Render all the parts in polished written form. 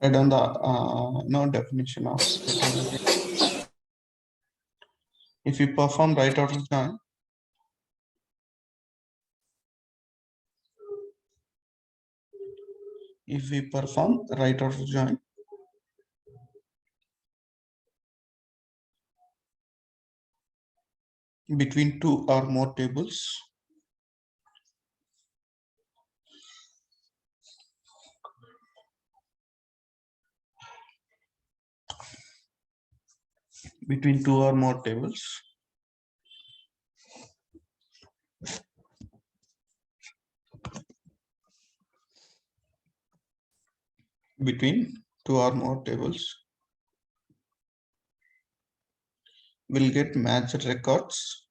Write down the no definition of if you perform right outer join, if we perform right outer join between two or more tables, between two or more tables, between two or more tables, will get matched records.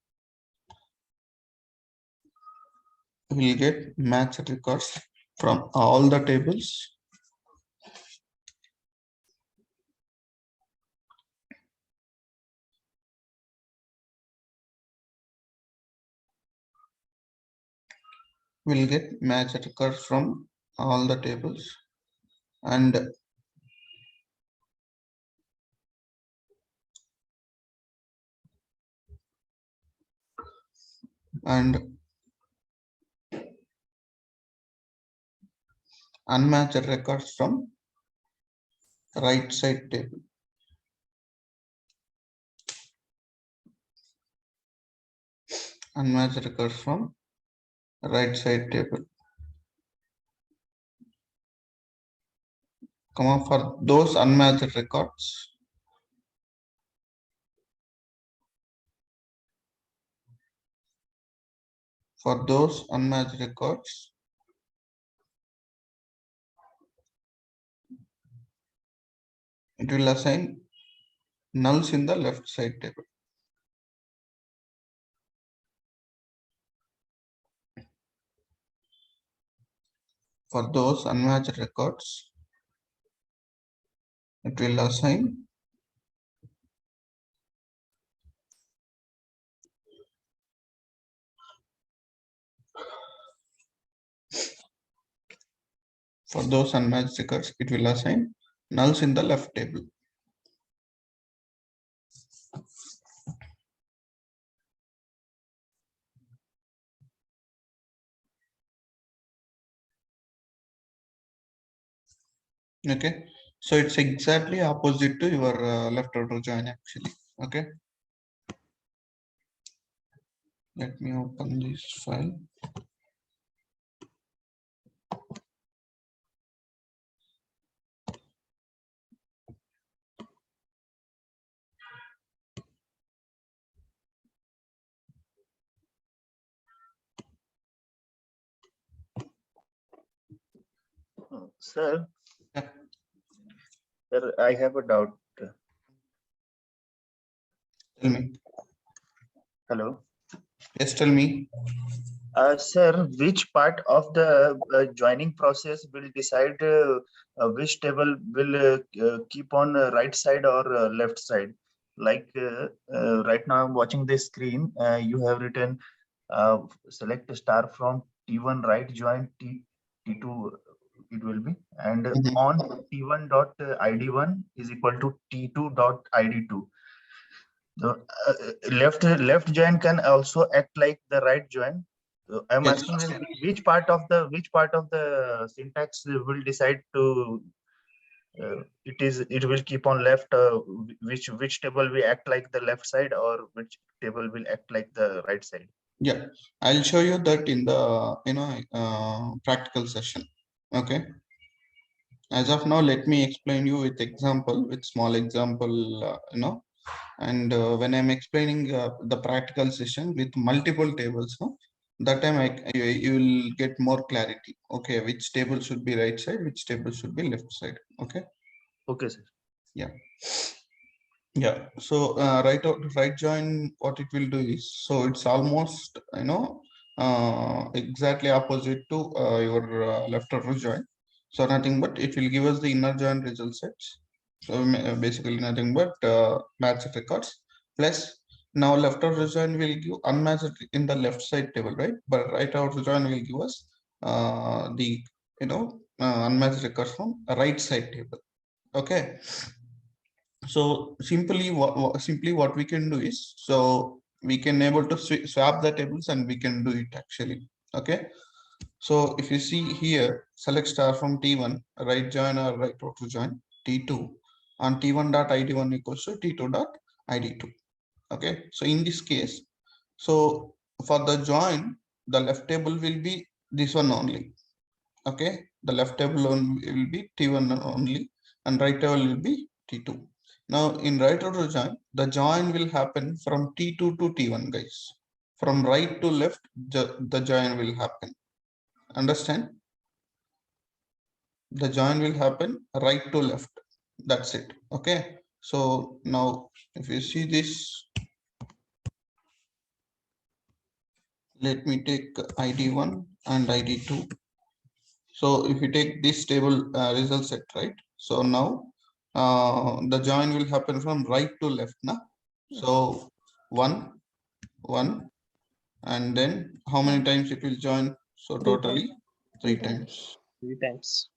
Will get matched records from all the tables will get matched records from all the tables and unmatched records from right side table. Unmatched records from right side table. Come on, for those unmatched records, for those unmatched records, it will assign nulls in the left side table. For those unmatched records, it will assign for those unmatched records, it will assign nulls in the left table. Okay, so it's exactly opposite to your left outer join actually. Okay, let me open this file. Sir, Yeah. sir, I have a doubt. Tell me. Hello. Yes, tell me. Sir, which part of the joining process will decide which table will keep on right side or left side? Like right now, I'm watching the screen. You have written select a star from T1 right join T2 it will be, and on T1 dot ID1 is equal to T2 dot ID2. The left join can also act like the right join. So I'm Yes. asking that which part of the syntax will decide to it will keep on left which table will act like the left side or which table will act like the right side. Yeah, I'll show you that in the practical session. Okay. As of now, let me explain you with example, with small example, and when I'm explaining the practical session with multiple tables, no, that time you will get more clarity. Okay, which table should be right side, which table should be left side. Okay. Okay, sir. Yeah. Yeah. So right join, what it will do is, so it's almost exactly opposite to your left outer join. So nothing but it will give us the inner join result sets. So basically nothing but matched records plus now left outer join will give unmatched in the left side table, right? But right outer join will give us the unmatched records from a right side table. Okay, so simply what we can do is, so we can able to swap the tables and we can do it actually. Okay, so if you see here, select star from T1 right join or right auto join T2 on T1 dot ID1 equals to T2 dot ID2. Okay, so in this case, so for the join, the left table will be this one only. Okay, the left table will be T1 only and right table will be T2. Now in right order join, the join will happen from T2 to T1, guys. From right to left, the join will happen. Understand? The join will happen right to left. That's it. Okay, so now if you see this, let me take ID1 and ID2. So if you take this table result set, right? So now the join will happen from right to left now. So 1 1, and then how many times it will join? So totally 3 times. 3 times.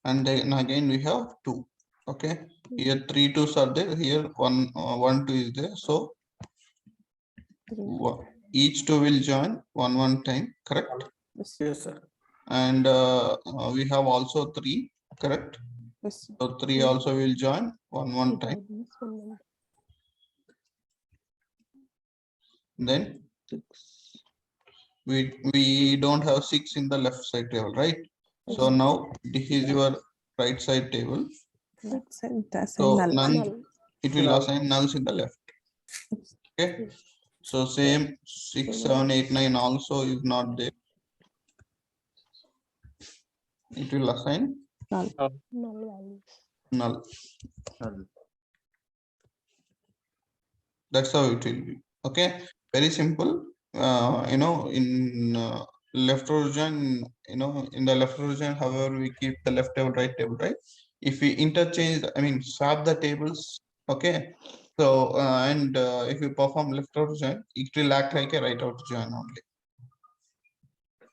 And then again we have 2. Okay, here 3 2s are there, here 1 2 is there. So each 2 will join 1 time, correct? Yes, sir. And we have also 3, correct? Yes. So 3 also will join 1 time. Then we don't have 6 in the left side table, right? So now this is your right side table. So none, it will assign nulls in the left. Okay, so same 6 7 8 9 also is not there. It will assign null. That's how it will be. Okay, very simple. In left origin, in the left origin, however, we keep the left table, right table, right? If we interchange, I mean, swap the tables. Okay, so and if you perform left origin, it will act like a right origin only.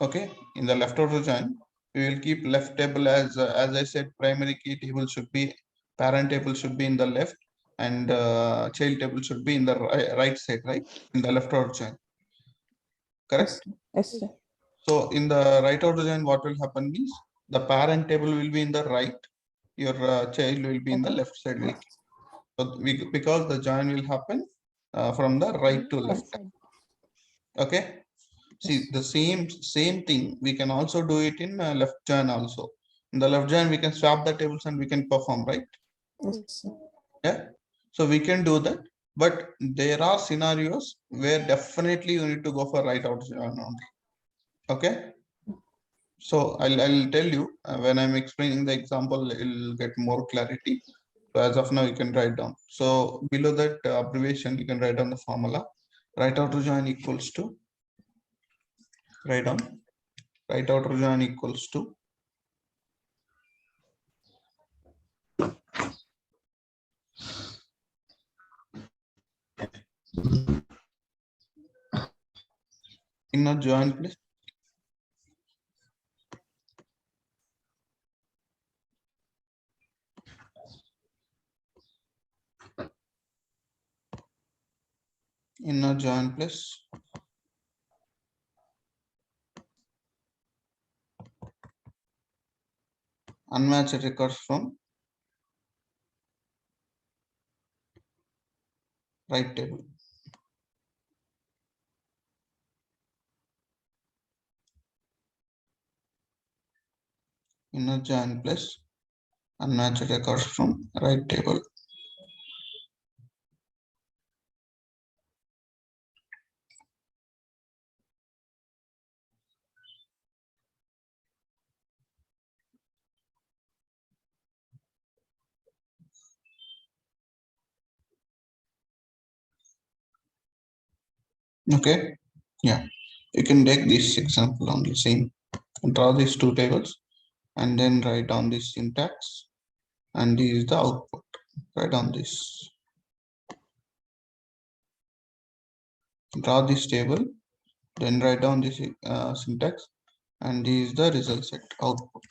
Okay, in the left origin, we will keep left table as I said, primary key table should be, parent table should be in the left, and child table should be in the right side, right? In the left origin, correct? Yes, sir. So in the right origin, what will happen is the parent table will be in the right, your child will be in the left side. So because the join will happen from the right to left. Okay, see the same thing we can also do it in left join also. In the left join, we can swap the tables and we can perform, right? Yes, sir. Yeah, so we can do that, but there are scenarios where definitely you need to go for right out join only. Okay, so I'll tell you when I'm explaining the example, it'll get more clarity. So as of now, you can write down. So below that abbreviation, you can write down the formula. Right outer join equals to, write down, right outer join equals to inner join plus inner join plus unmatched records from right table. Inner join plus unmatched records from right table. Okay, yeah, you can take this example on the same, draw these two tables and then write down this syntax, and this is the output. Write down this, draw this table, then write down this syntax, and this is the result set output.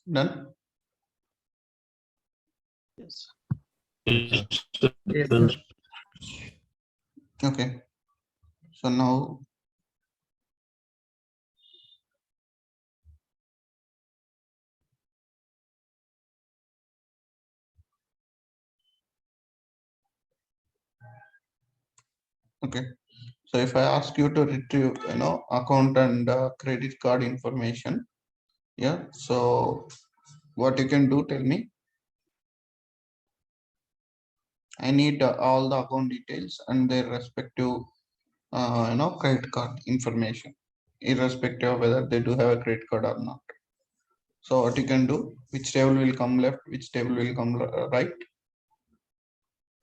Done. Yes. Yes, sir. Okay. So now okay. So if I ask you to retrieve, account and credit card information, yeah. So what you can do, tell me. I need all the account details and their respective, credit card information, irrespective of whether they do have a credit card or not. So what you can do, which table will come left, which table will come right?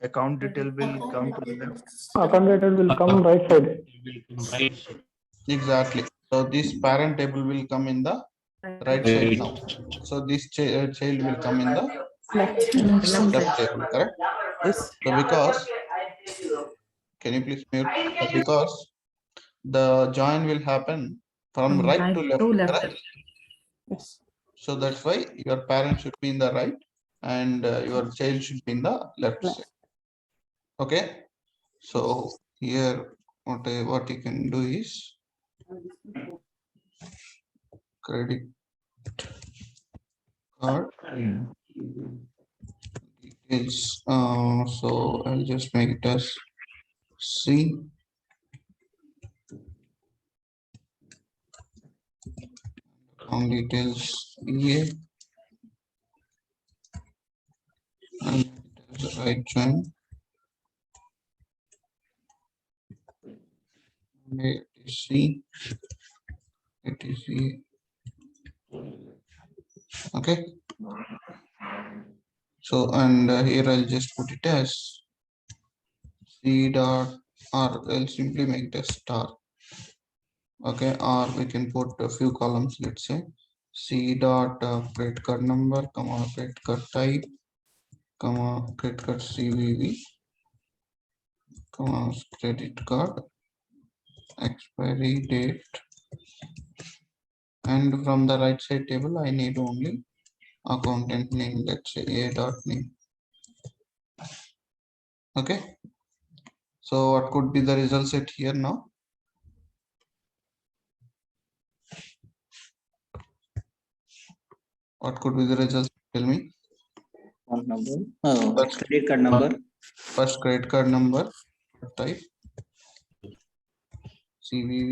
Account detail will come to the left. Account data will come right side. Exactly. So this parent table will come in the right side now. So this child will come in the left table, correct? Yes. So because, can you please mute? So because the join will happen from right to left, correct? Yes. So that's why your parent should be in the right and your child should be in the left side. Okay. So here what you can do is credit card details. So I'll just make it as C. Account details EA and right join. C. C. Okay. So and here I'll just put it as C dot, or I'll simply make it a star. Okay, or we can put a few columns. Let's say C dot credit card number, comma credit card type, comma credit card CVV, comma credit card expiry date, and from the right side table I need only accountant name. Let's say A dot name. Okay. So what could be the result set here now? What could be the result Tell me. Account number. First- Credit card number. First credit card number. Type CVV.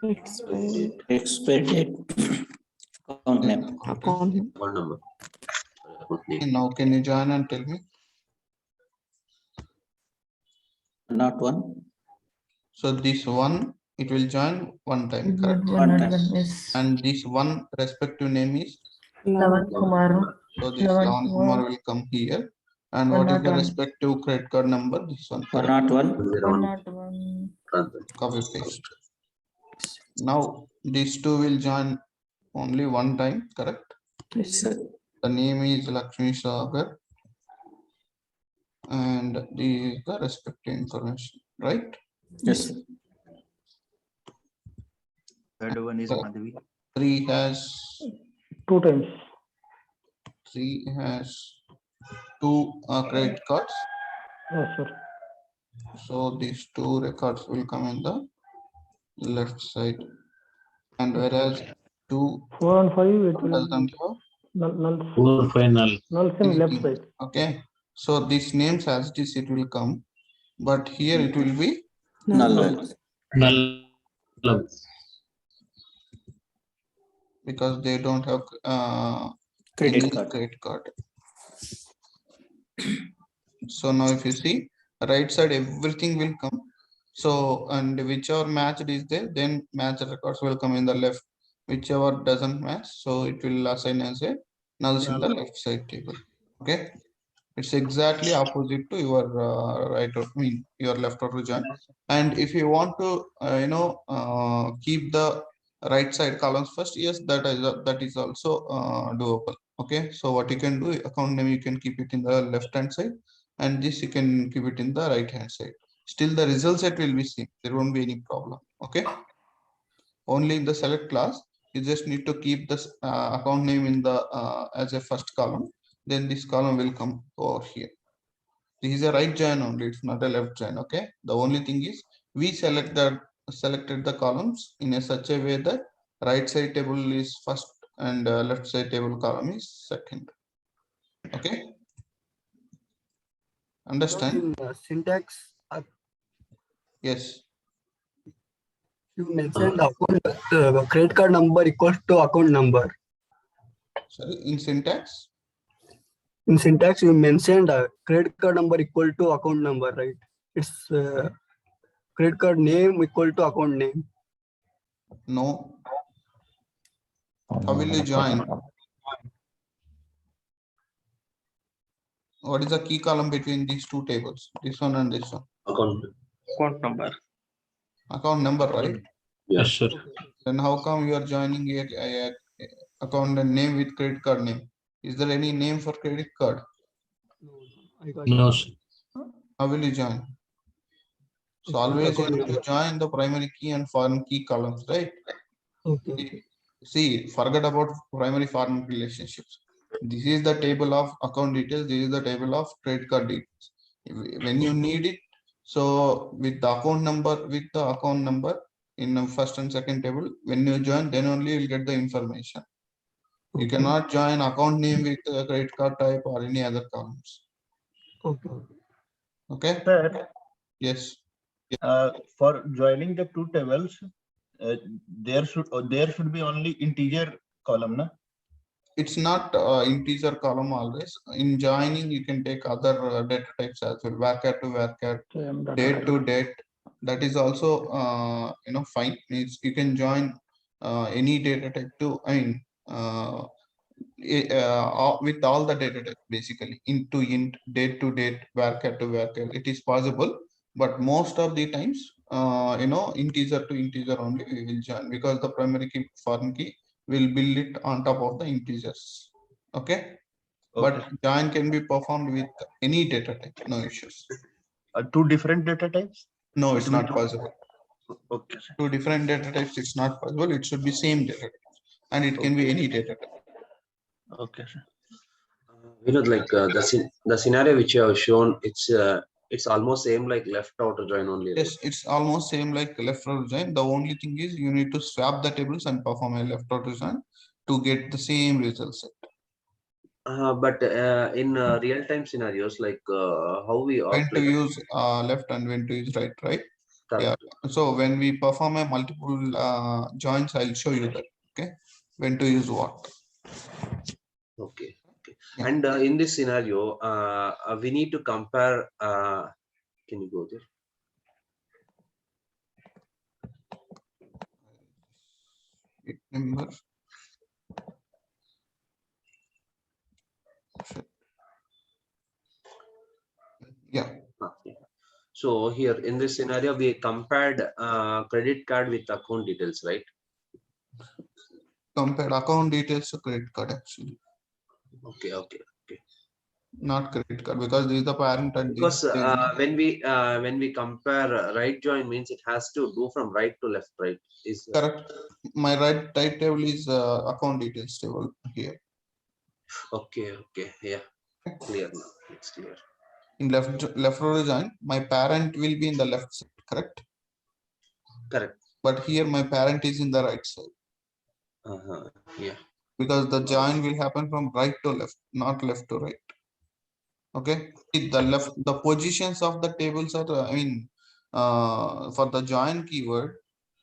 Expired Expiry date. Account name. account. One number. Now can you join and tell me? Not one. So this one, it will join one time, correct? One time. And this one respective name is, Lavan Kumar. so this Lavan Kumar will come here. And what is the 101. respective credit card number? This one, Or correct? not one. 101. Copy paste. Now these two will join only one time, correct? Yes, sir. The name is Lakshmi Sagar and the respective information, right? Yes, sir. Third one is So, Madhavi. 3 has 2 times. 3 has 2 credit cards. Yes, sir. So these 2 records will come in the left side, and whereas 2 4 and 5, it will doesn't have nulls. 4 final. Nulls in left anything. side. Okay, so these names as this it will come, but here it will be Null. Null. because they don't have Credit any card. credit card. So now if you see right side, everything will come. So and whichever matched is there, then match records will come in the left. Whichever doesn't match, so it will assign as a nulls in the left side table. Okay, it's exactly opposite to your right or your left outer join. And if you want to keep the right side columns first, yes, that is also doable. Okay, so what you can do, account name you can keep it in the left hand side, and this you can keep it in the right hand side. Still the result set will be same, there won't be any problem. Okay, only in the select class you just need to keep this account name in the as a first column, then this column will come over here. This is a right join only, it's not a left join. Okay, the only thing is we selected the columns in a such a way that right side table is first and left side table column is second. Okay, understand? In syntax, Yes, you mentioned account credit card number equals to account number. sorry, in syntax. In syntax, you mentioned credit card number equal to account number, right? It's credit card name equal to account name. No. How will you join? What is the key column between these two tables, this one and this one? Account number. Account number, right? Yes, sir. Then how come you are joining a account and name with credit card name? Is there any name for credit card? I got No, it. sir. How will you join? So It's always you account have to number. join the primary key and foreign key columns, right? Okay. See, forget about primary foreign relationships. This is the table of account details, this is the table of credit card details. When you need it, so with the account number in the first and second table, when you join, then only you'll get the information. You cannot join account name with credit card type or any other columns. Okay. Okay, Sir, yes, for joining the two tables, there should be only integer column, na? it's not integer column always. In joining you can take other data types as well, varchar to varchar, Same data date type. to date. That is also fine. Means you can join any data type to with all the data types, basically int to int, date to date, varchar to varchar. It is possible, but most of the times integer to integer only we will join, because the primary key foreign key will build it on top of the integers. Okay, but Okay. join can be performed with any data type, no issues. Two different data types? No, it's It will not do- possible. Okay, sir. Two different data types, it's not possible. It should be same data type, and it can be any data type. Okay, sir. Like the scenario which you have shown, it's almost same like left outer join only. Yes, it's almost same like left outer join. The only thing is you need to swap the tables and perform a left outer join to get the same result set. But in real-time scenarios, like how we When opt, to like use left and when to use right, right? Yeah. correct. So when we perform a multiple joins, I'll show you that. Okay. When to use what. Okay. Yeah. And in this scenario, we need to compare. Can you go there? Number. Yeah. Okay. So here in this scenario, we compared credit card with account details, right? Compared account details to credit card actually, Okay. not credit card, because this is the parent and Because this is when we compare right join means it has to do from right to left, right? Is correct. My right table is account details table here. okay. Yeah, clear now. It's clear. In left row join, my parent will be in the left side, correct? Correct. But here my parent is in the right side, Yeah. because the join will happen from right to left, not left to right. Okay. The positions of the tables are for the join keyword,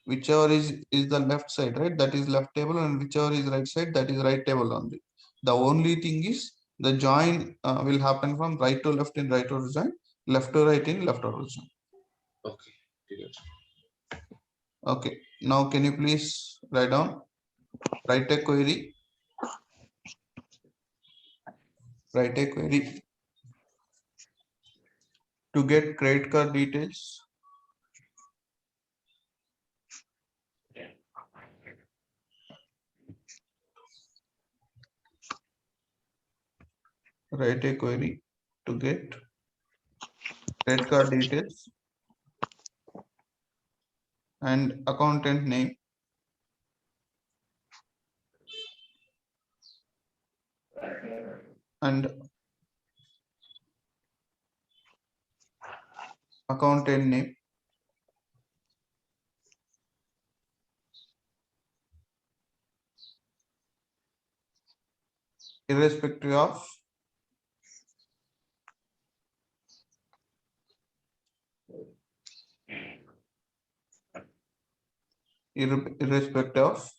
whichever is the left side, right, that is left table, and whichever is right side, that is right table only. The only thing is the join will happen from right to left in right order join, left to right in left order join. Okay. Clear. Okay, now can you please write down, write a query to get credit card details write a query to get credit card details and accountant name and accountant name irrespective of irrespective of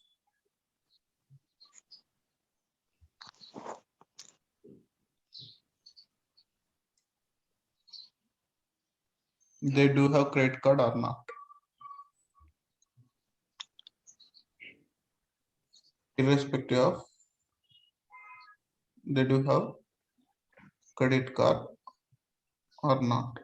they do have credit card or not. Irrespective of they do have credit card or not.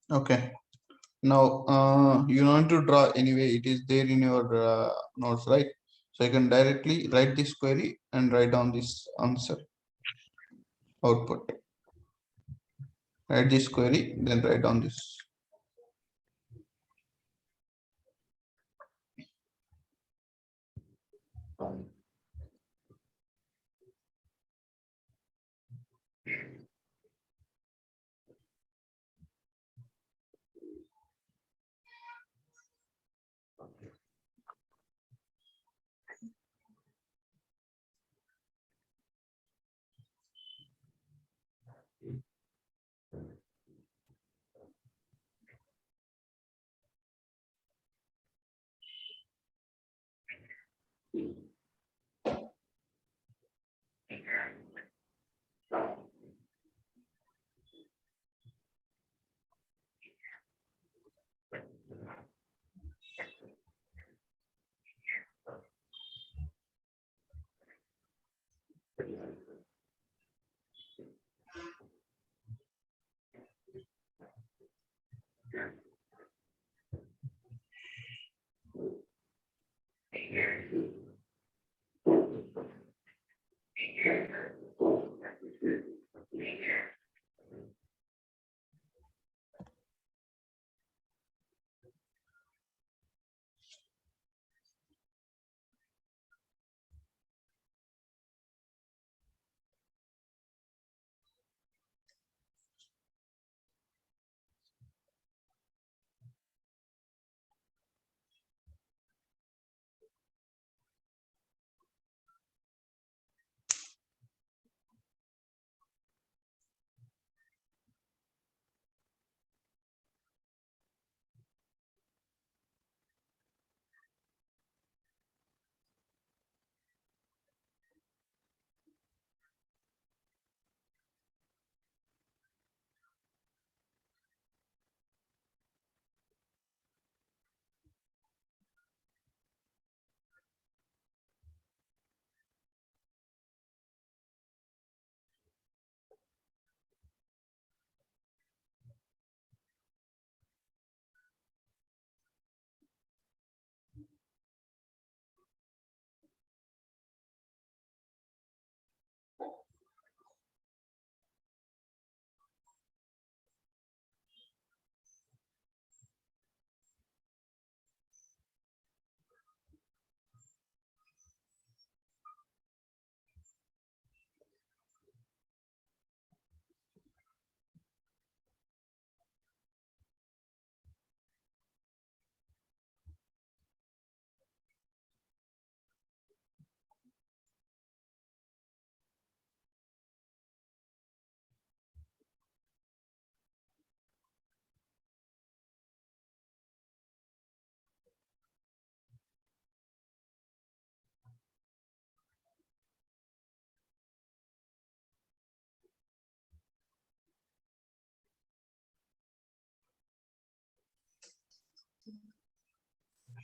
Okay. Now you don't need to draw anyway, it is there in your notes, right? So you can directly write this query and write down this answer output. Write this query, then write down this.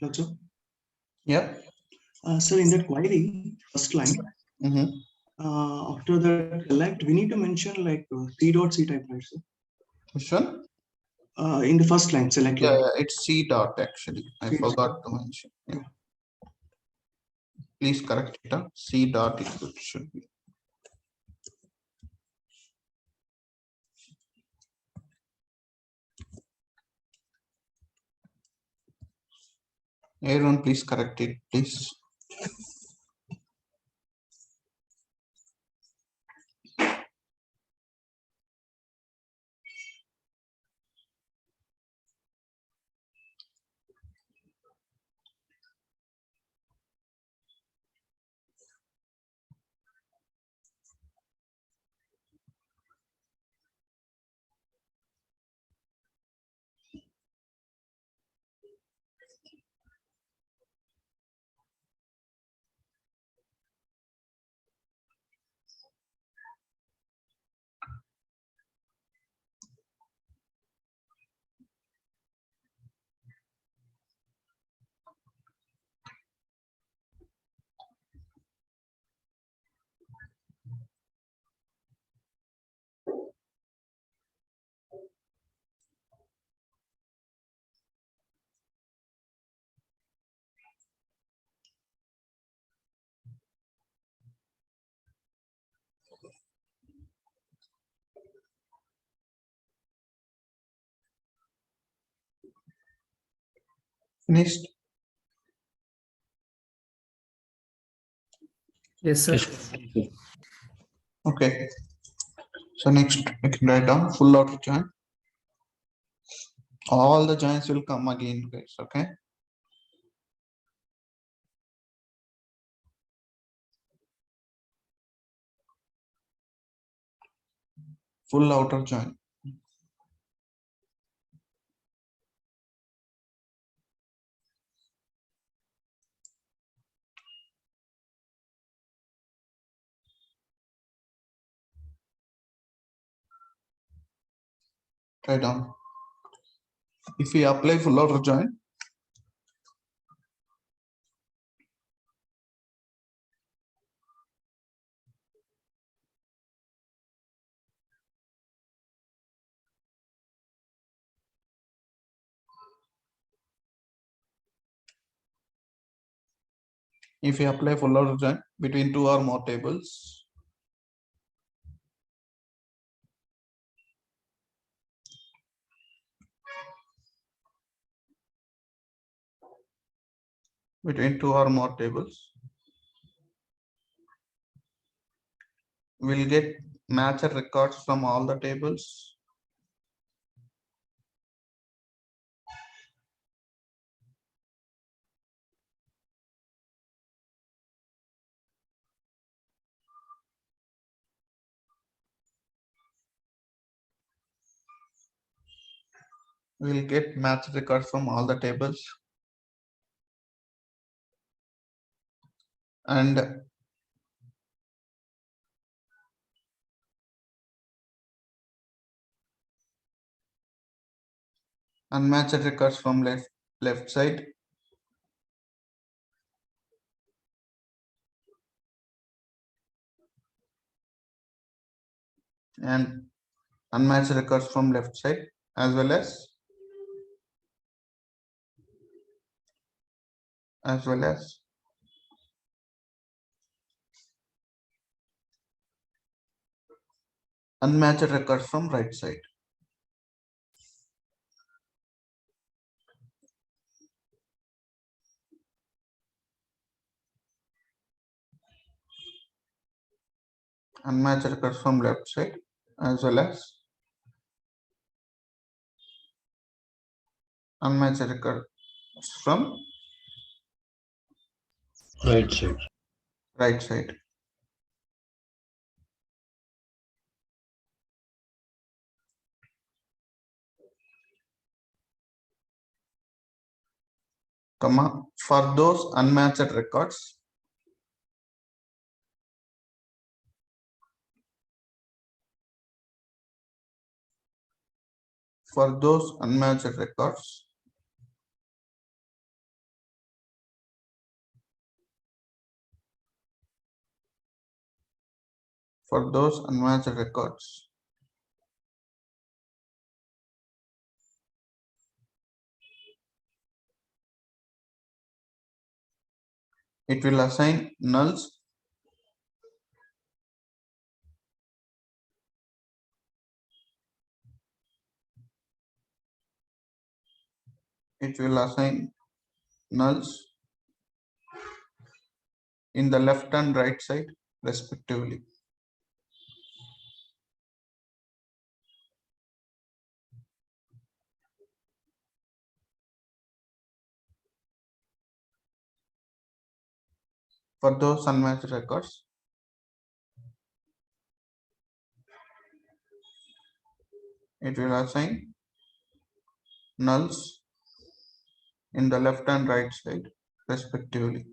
Hello, sir. Yeah. Sir, in that query, first line, after that elect, we need to mention like C dot C type, right, sir? Which one? In the first line, select line. Yeah, it's C dot actually. I C dot. forgot to mention. Yeah. Please correct it. C dot it should be. Everyone, please correct it, please. Finished. Yes, sir. Okay. So next we can write down full outer join. All the joins will come again, guys. Okay. Full outer join. Write down. If we apply full outer join, full outer join between two or more tables, we'll get matched records from all the tables. We'll get matched records from all the tables. And unmatched records from left side. And unmatched records from left side as well as unmatched records from right side. Unmatched records from left side as well as unmatched records from Right side. right side. Comma, for those unmatched records, For those unmatched records, it will assign nulls in the left and right side respectively. For those unmatched records, it will assign nulls in the left and right side respectively.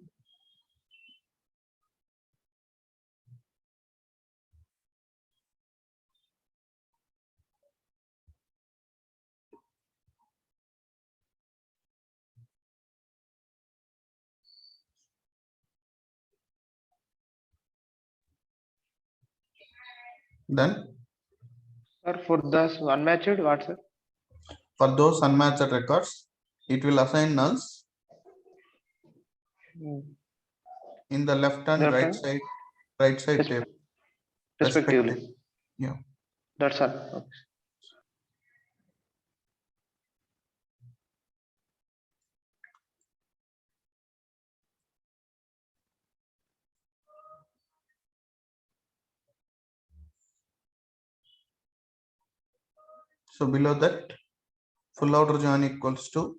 Then Sir, for those unmatched, what, sir? for those unmatched records, it will assign nulls in the left and Left right and side Res- table respectively. Yeah. That's all. Okay. So below that, full outer join equals to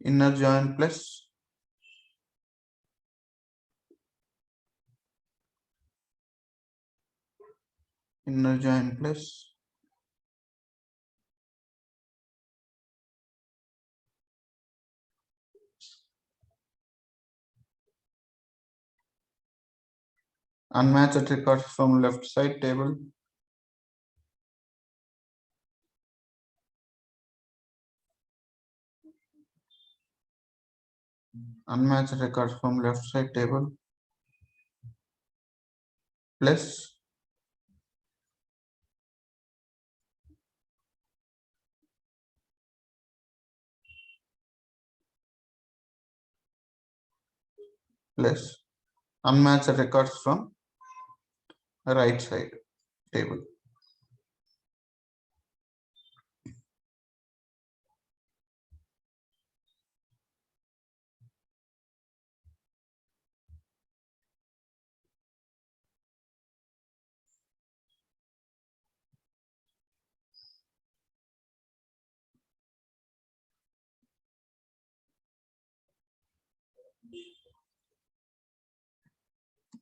inner join plus unmatched records from left side table plus unmatched records from right side table.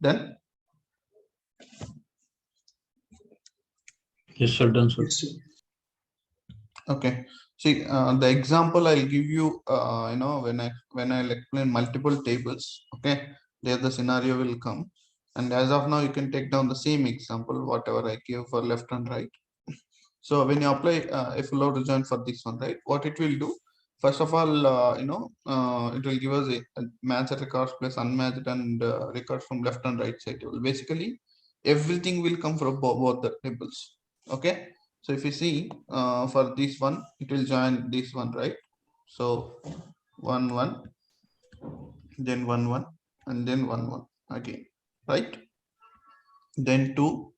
Then Yes, sir, done, sir. Yes, sir. okay, see the example I'll give you, when I'll explain multiple tables, okay, there the scenario will come, and as of now you can take down the same example whatever I give for left and right. So when you apply a full outer join for this one, right, what it will do, first of all, it will give us a matched records plus unmatched and records from left and right side table. Basically everything will come from both the tables. Okay, so if you see for this one, it will join this one, right? So 1 1, then 1 1, and then 1 1 again, right? Then 2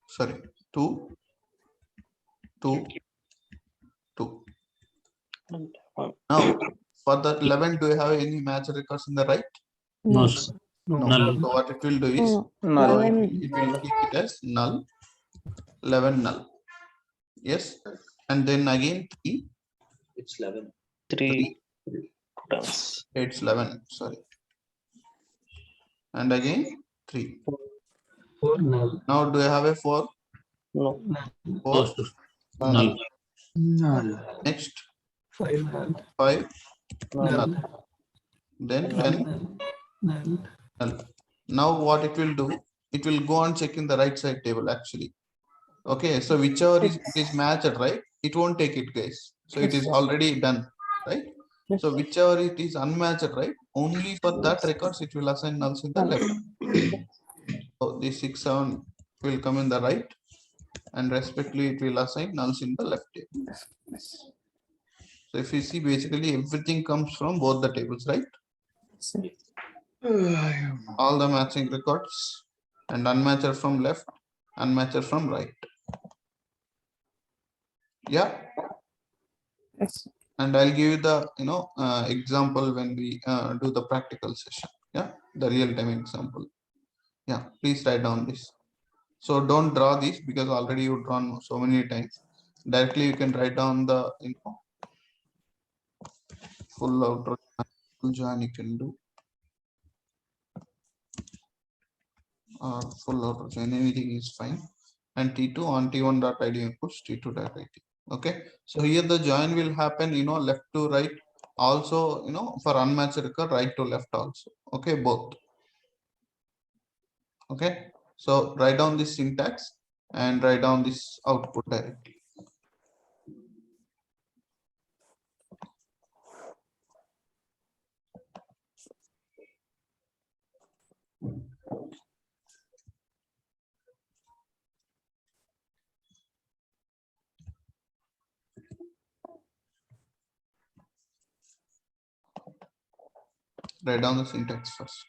2 2 2. Now for the 11, do you have any match records in the right? No, sir. No. Null. So what it will do is Null. it will keep it as null, 11 null. Yes, and then again 3. It's 11. 3 times. It's 11. Sorry, and again 3. 4 null. Now do you have a 4? No. 4 Null. Next, 5 null. 5 null. Null. Then 10 Null. null. Now what it will do? It will go and check in the right side table actually. Okay, so whichever is matched, right? It won't take it, guys. So it is already done, right? So whichever it is unmatched, right? Only for that records it will assign nulls in the left. So the 6, 7 will come in the right, and respectively it will assign nulls in the left table. So if you see, basically everything comes from both the tables, right? All the matching records, and unmatched from left, unmatched from right. Yeah. And I'll give you the example when we do the practical session. Yeah, the real-time example. Yeah, please write down this. So don't draw this because already you've drawn so many times. Directly you can write down the full outer full join you can do, or full outer join, anything is fine. And T2 on T1.id and push T2.id. Okay, so here the join will happen left to right, also for unmatched record right to left also. Okay, both. Okay, so write down this syntax and write down this output directly. Write down the syntax first.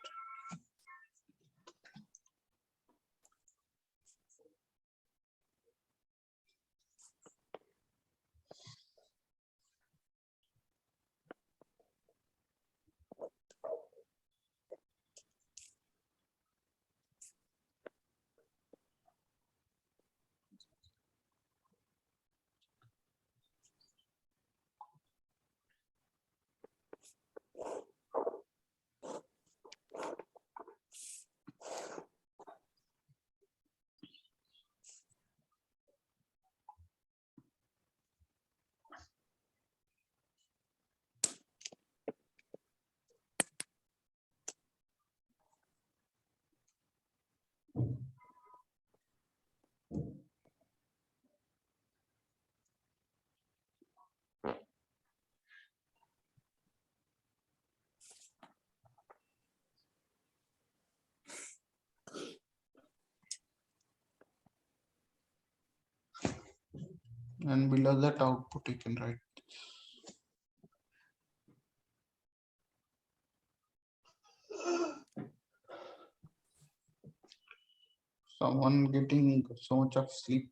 And below that output you can write. Someone getting so much of sleep.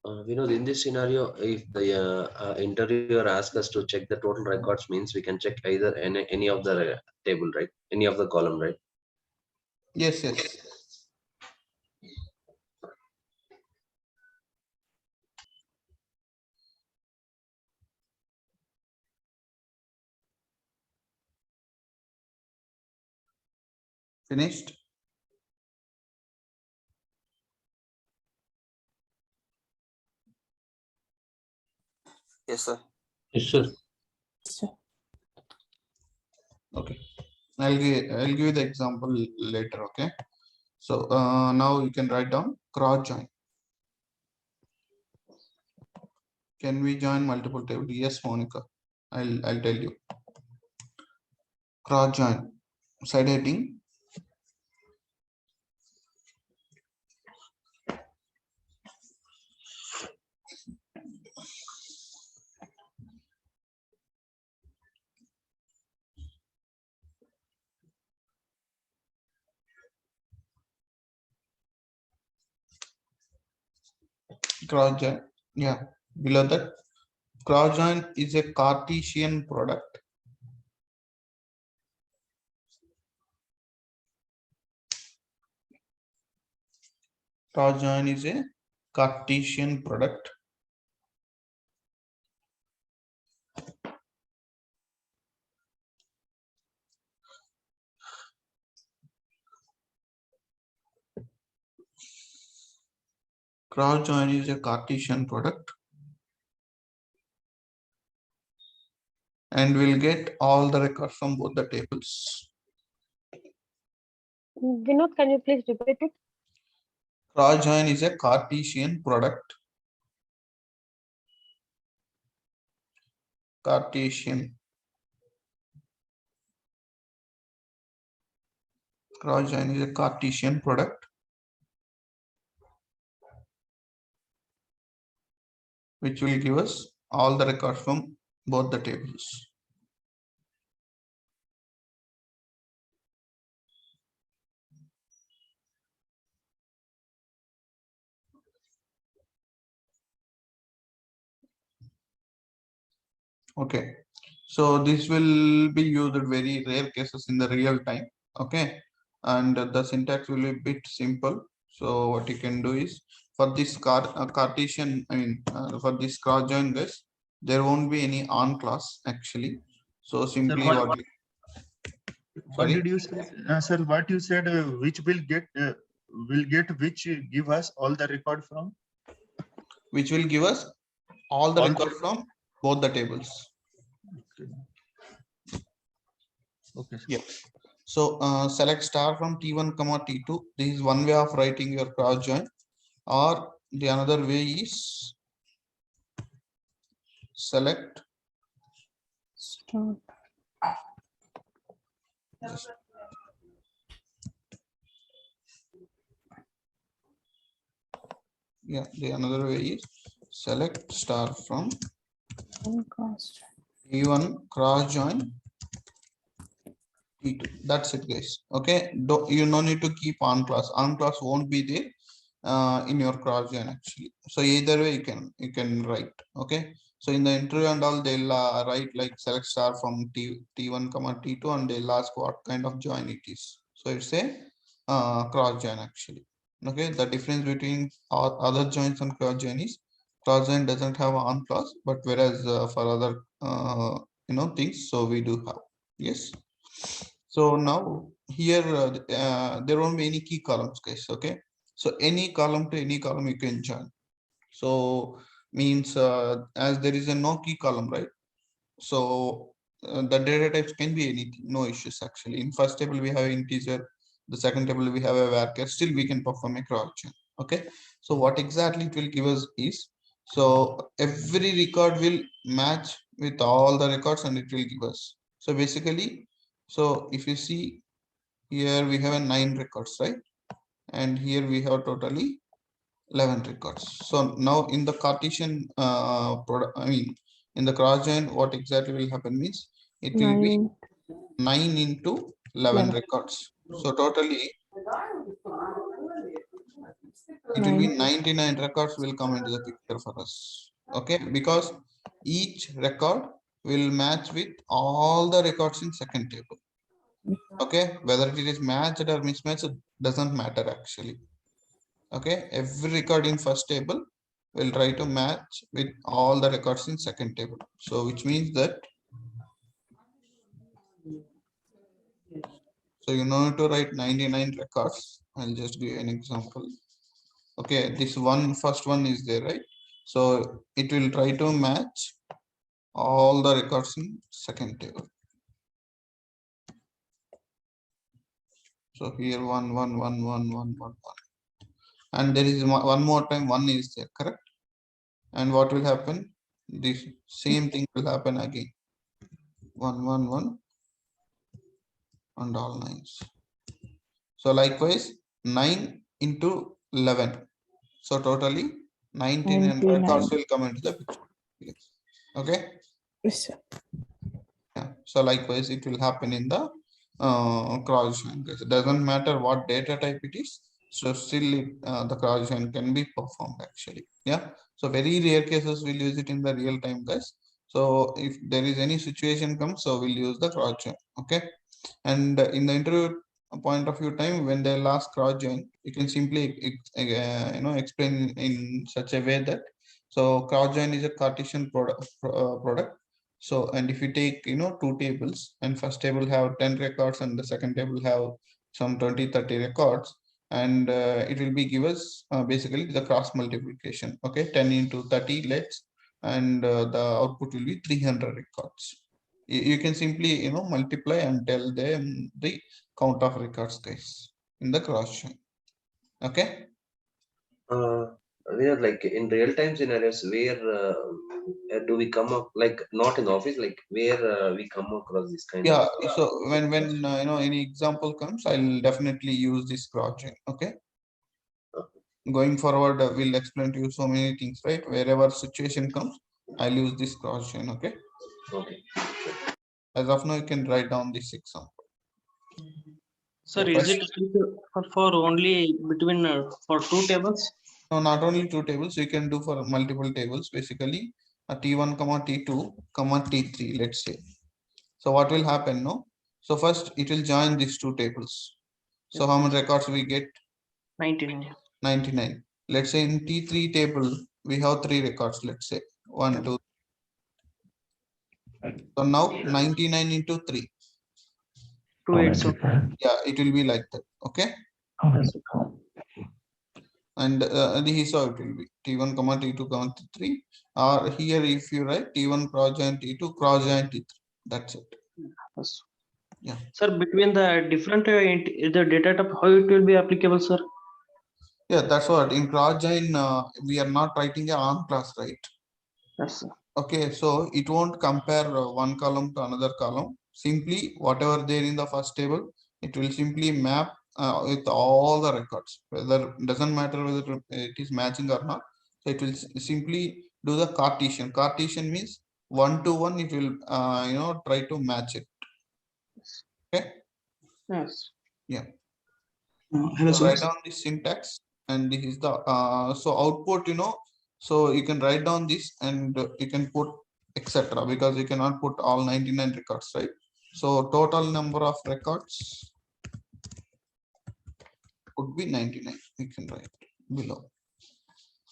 In this scenario, if the interviewer asks us to check the total records, means we can check either any of the table, right? Any of the column, right? Yes, yes. Finished? Yes, sir. Yes, sir. Okay. I'll give you the example later. Okay. So now you can write down cross join. Can we join multiple tables? Yes, Monica. I'll tell you. Cross join. Side heading. Cross join. Yeah. Below that, cross join is a Cartesian product. Cross join is a Cartesian product. Cross join is a Cartesian product. And we'll get all the records from both the tables. Vinod, can you please repeat it? Cross join is a Cartesian product. Cartesian. Cross join is a Cartesian product, which will give us all the records from both the tables. Okay, so this will be used in very rare cases in the real time. Okay, and the syntax will be a bit simple. So what you can do is, for this Cartesian, for this cross join guys, there won't be any on class actually. So simply Sir, what sorry, did you say, sir? What you said? Which will get which give us all the record from? which will give us all the records from both the tables. Okay. Yeah. So select star from T1 comma T2. This is one way of writing your cross join, or the another way is select Start. yeah, the another way is select star from T1 cross join T2. That's it, guys. Okay, you no need to keep on class. On class won't be there in your cross join actually. So either way you can write. Okay, so in the interview and all, they'll write like select star from T1 comma T2, and they'll ask what kind of join it is. So it's a cross join actually. Okay, the difference between other joins and cross join is cross join doesn't have on clause, but whereas for other things, so we do have. Yes. So now here there won't be any key columns, guys. Okay, so any column to any column you can join. So means as there is a no key column, right? So the data types can be anything, no issues actually. In first table we have integer, the second table we have a varchar. Still we can perform a cross check. Okay, so what exactly it will give us is, so every record will match with all the records and it will give us. So basically, so if you see here we have a 9 records, right? And here we have totally 11 records. So now in the Cartesian product, in the cross join, what exactly will happen means it will be 9 into 11 records. So totally it will be 99 records will come into the picture for us. Okay, because each record will match with all the records in second table. Okay, whether it is matched or mismatched doesn't matter actually. Okay, every record in first table will try to match with all the records in second table. So which means that, so you know to write 99 records. I'll just give you an example. Okay, this first one is there, right? So it will try to match all the records in second table. So here 1 1 1 1 1 1 1, and there is one more time 1 is there, correct? And what will happen? This same thing will happen again. 1 1 1 and all 9s. So likewise 9 into 11. So totally 99 records will come into the picture. Okay. Yes, sir. Yeah. So likewise it will happen in the cross join. It doesn't matter what data type it is. So still the cross join can be performed actually. Yeah. So very rare cases we'll use it in the real time, guys. So if there is any situation comes, so we'll use the cross join. Okay. And in the interview point of view time, when they'll ask cross join, you can simply explain in such a way that so cross join is a Cartesian product. So and if you take two tables, and first table have 10 records and the second table have some 20-30 records, and it will be give us basically the cross multiplication. Okay, 10 into 30, let's, and the output will be 300 records. You can simply multiply and tell them the count of records, guys, in the cross join. Okay. We are like in real time scenarios where do we come up, like not in the office, like where we come across this kind Yeah, of so when any example comes, I'll definitely use this cross join. Okay. Going forward, we'll explain to you so many things, right? Wherever situation comes, I'll use this cross join. Okay. Okay. As of now, you can write down this example. Sir, So is it for only between for two tables? No, not only two tables, you can do for multiple tables, basically a T1, T2, T3, let's say. So what will happen, no? So first it will join these two tables. So how many records we get? 99. 99. Let's say in T3 table, we have 3 records, let's say 1, 2. So now 99 into 3. 287. Yeah, it will be like that. Okay. And this is how it will be T1, T2, T3. Or here if you write T1 cross join T2 cross join T3. That's it. Yes. Yeah. Sir, between the different the data type, how it will be applicable, sir? Yeah, that's what in cross join we are not writing a on class, right? Yes, sir. Okay, so it won't compare one column to another column. Simply whatever there in the first table, it will simply map with all the records. Whether doesn't matter whether it is matching or not. So it will simply do the Cartesian. Cartesian means 1 to 1. It will try to match it. Okay. Yes. Yeah. Hello, So sir. write down the syntax, and this is the so output. So you can write down this, and you can put etc., because you cannot put all 99 records, right? So total number of records would be 99. You can write below.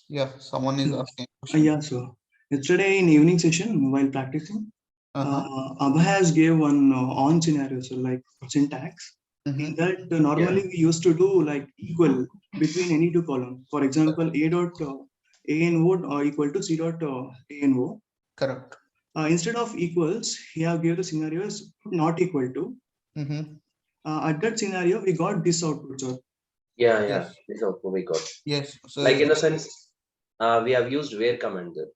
Yeah, someone is asking a question. Yeah, sir. Yesterday in evening session while practicing, Abha has gave one on scenario, so like syntax. In that normally we used to do like equal between any two columns. For example, a dot a n o equal to c dot a n o. Correct. Instead of equals, he have given the scenarios not equal to. At that scenario, we got this output, sir. Yeah, this output we got. Yes. So like in a sense, we have used where command there.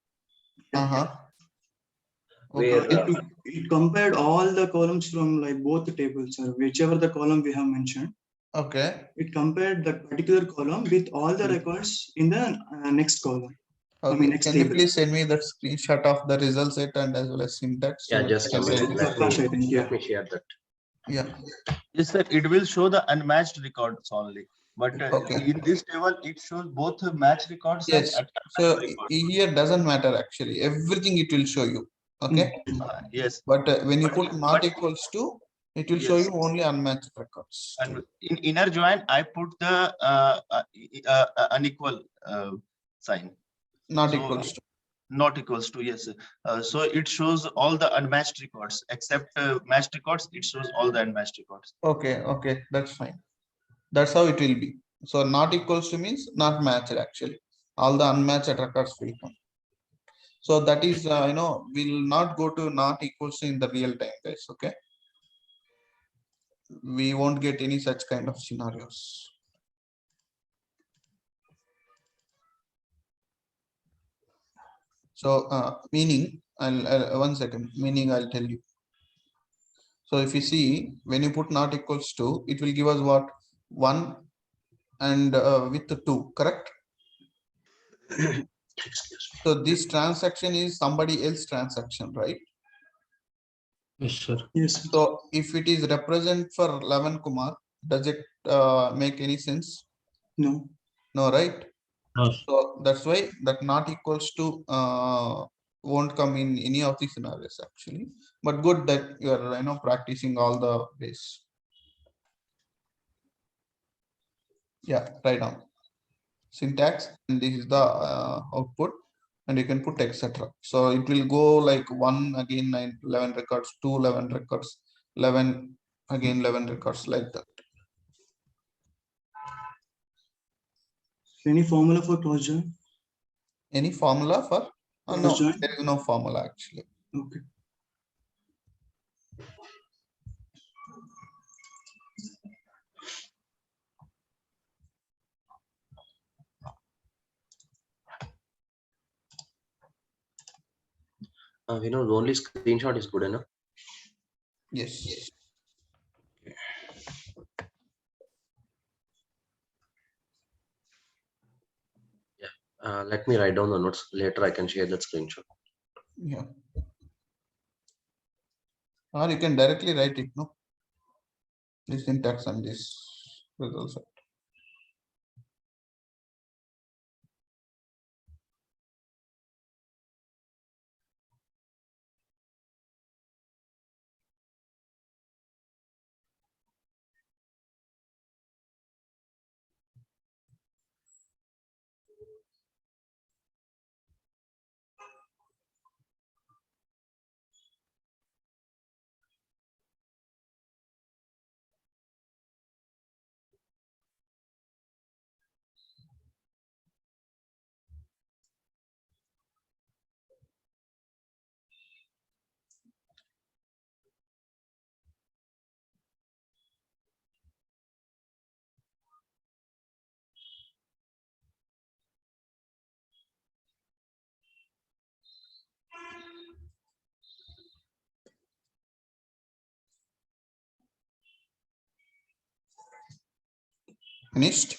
Where it compared all the columns from like both the tables, or whichever the column we have mentioned. Okay. It compared that particular column with all the records in the next column. Okay. I mean, next Can table. you please send me that screenshot of the result set and as well as syntax? Yeah, just a minute. Let me share that. Yeah. Yes, sir. It will show the unmatched records only. But in this table, it shows both matched records. Yes. And So here doesn't matter actually. Everything it will show you. Okay. Yes. But when you put not equals to, it will show you only unmatched records. And in inner join, I put the unequal sign. Not equals to. Not equals to, yes. So it shows all the unmatched records except matched records. It shows all the unmatched records. Okay. Okay. That's fine. That's how it will be. So not equals to means not matched actually. All the unmatched records will come. So that is, we'll not go to not equals to in the real time, guys. Okay. We won't get any such kind of scenarios. So meaning, I'll 1 second, meaning I'll tell you. So if you see, when you put not equals to, it will give us what? 1 and with the 2, correct? So this transaction is somebody else's transaction, right? Yes, sir. Yes. So if it is represent for 11 Kumar, does it make any sense? No. No, right? No. So that's why that not equals to won't come in any of the scenarios actually. But good that you are practicing all the ways. Yeah, write down syntax, and this is the output, and you can put etc. So it will go like 1 again 9 11 records, 2 11 records, 11 again 11 records, like that. Any formula for cross join? Any formula for no, Cross join? there is no formula actually. Okay. Only screenshot is good enough. Yes. Let me write down the notes. Later I can share that screenshot. Yeah. Or you can directly write it, no? This syntax and this result set. Finished?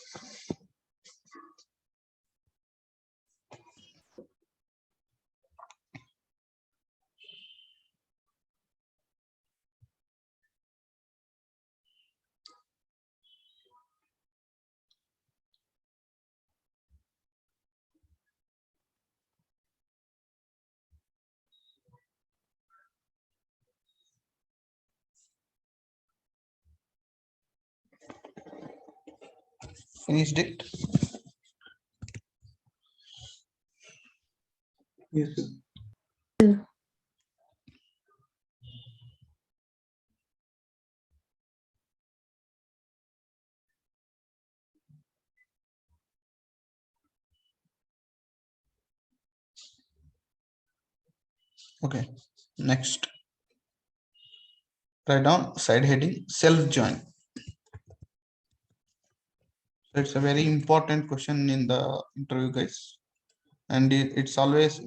Finished it? Yes, sir. Okay. Next. Write down side heading self join. It's a very important question in the interview, guys. And it's always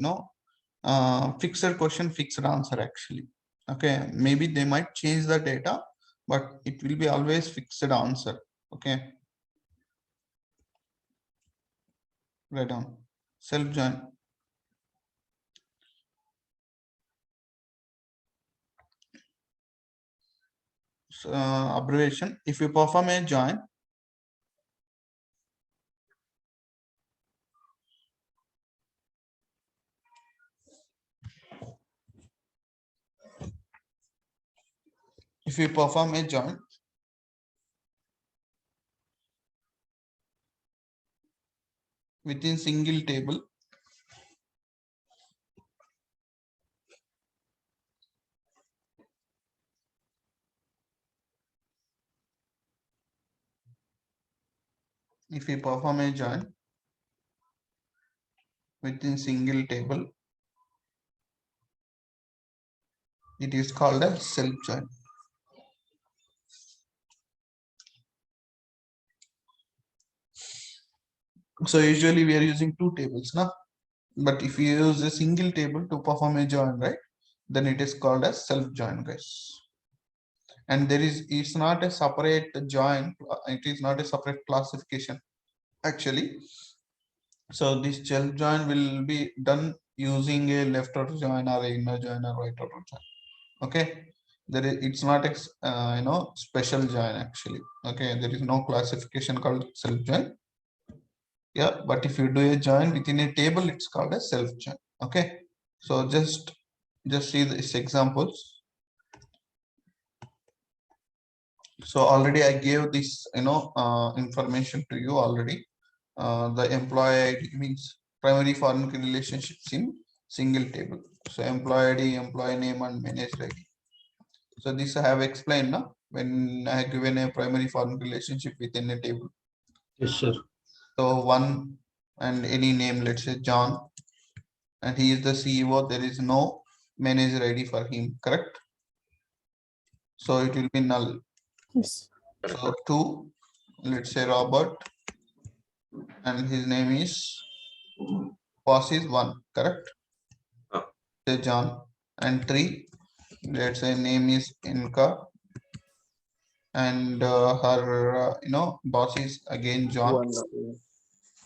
fixed question, fixed answer actually. Okay, maybe they might change the data, but it will be always fixed answer. Okay, write down self join. So, abbreviation, if you perform a join, within single table, if you perform a join within single table, it is called a self join. So usually we are using two tables now, but if you use a single table to perform a join, right, then it is called as self join, guys. And it's not a separate join, it is not a separate classification actually. So this self join will be done using a left outer join or a inner join or right outer join. Okay, it's not a special join actually. Okay, there is no classification called self join. Yeah, but if you do a join within a table, it's called a self join. Okay, so just see these examples. So already I gave this, information to you already. The employee ID means primary foreign key relationships in single table. So employee ID, employee name, and manager ID. So this I have explained now when I have given a primary foreign relationship within a table. Yes, sir. So one and any name, let's say John, and he is the CEO. There is no manager ID for him, correct? So it will be null. Yes. So two, let's say Robert, and his name is boss is one, correct? Say John. And three, let's say name is Inka, and her boss is again John.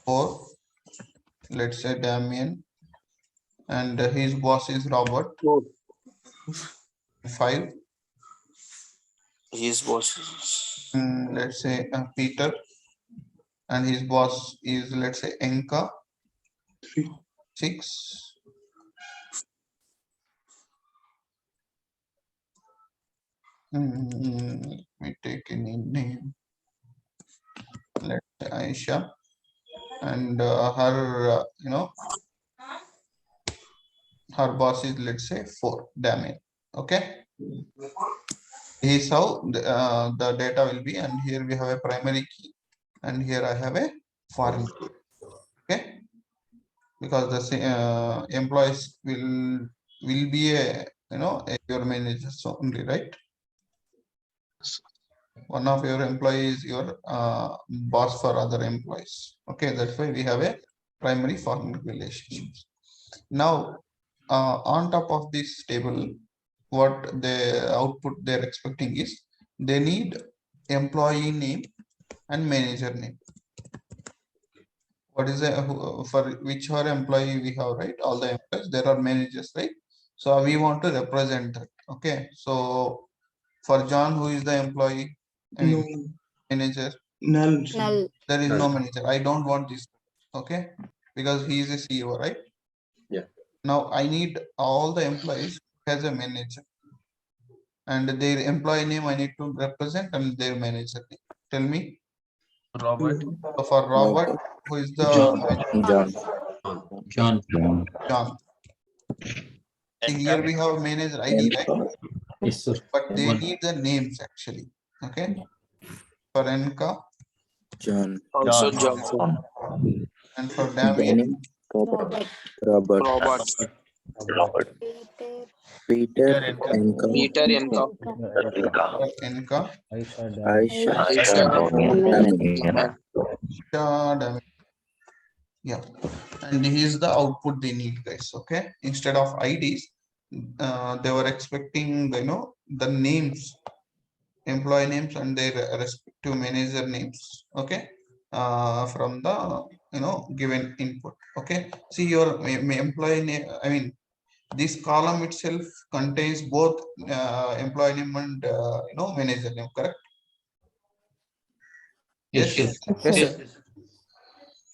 Four, let's say Damien, and his boss is Robert. Five, His boss is let's say Peter, and his boss is, let's say, Enka. 6, let me take any name, let's say Aisha, and her her boss is, let's say, 4, Damien. Okay, here's how the data will be, and here we have a primary key, and here I have a foreign key. Okay, because the employees will be a your managers only, right? One of your employees your boss for other employees. Okay, that's why we have a primary foreign relationships. Now on top of this table, what the output they're expecting is they need employee name and manager name. What is for whichever employee we have, right? All the employees, there are managers, right? So we want to represent that. Okay, so for John, who is the employee? I mean, manager. Null. There is no manager. I don't want this. Okay, because he is a CEO, right? Yeah. Now I need all the employees who has a manager, and their employee name I need to represent, and their manager name. Tell me. Robert. So for Robert, who is the John. John. See, here we have manager ID, right? Yes, sir. But they need the names actually. Okay. For Enka also Johnson. and for Damien, Robert. Robert. Peter. Peter Enka. for Enka, Aisha. Damien. Damien. Yeah, and here's the output they need, guys. Okay, instead of IDs, they were expecting the names, employee names, and their respective manager names. Okay, from the given input. Okay, see your employee name. I mean, this column itself contains both employee name and manager name. Correct? Yes, Yes. yes.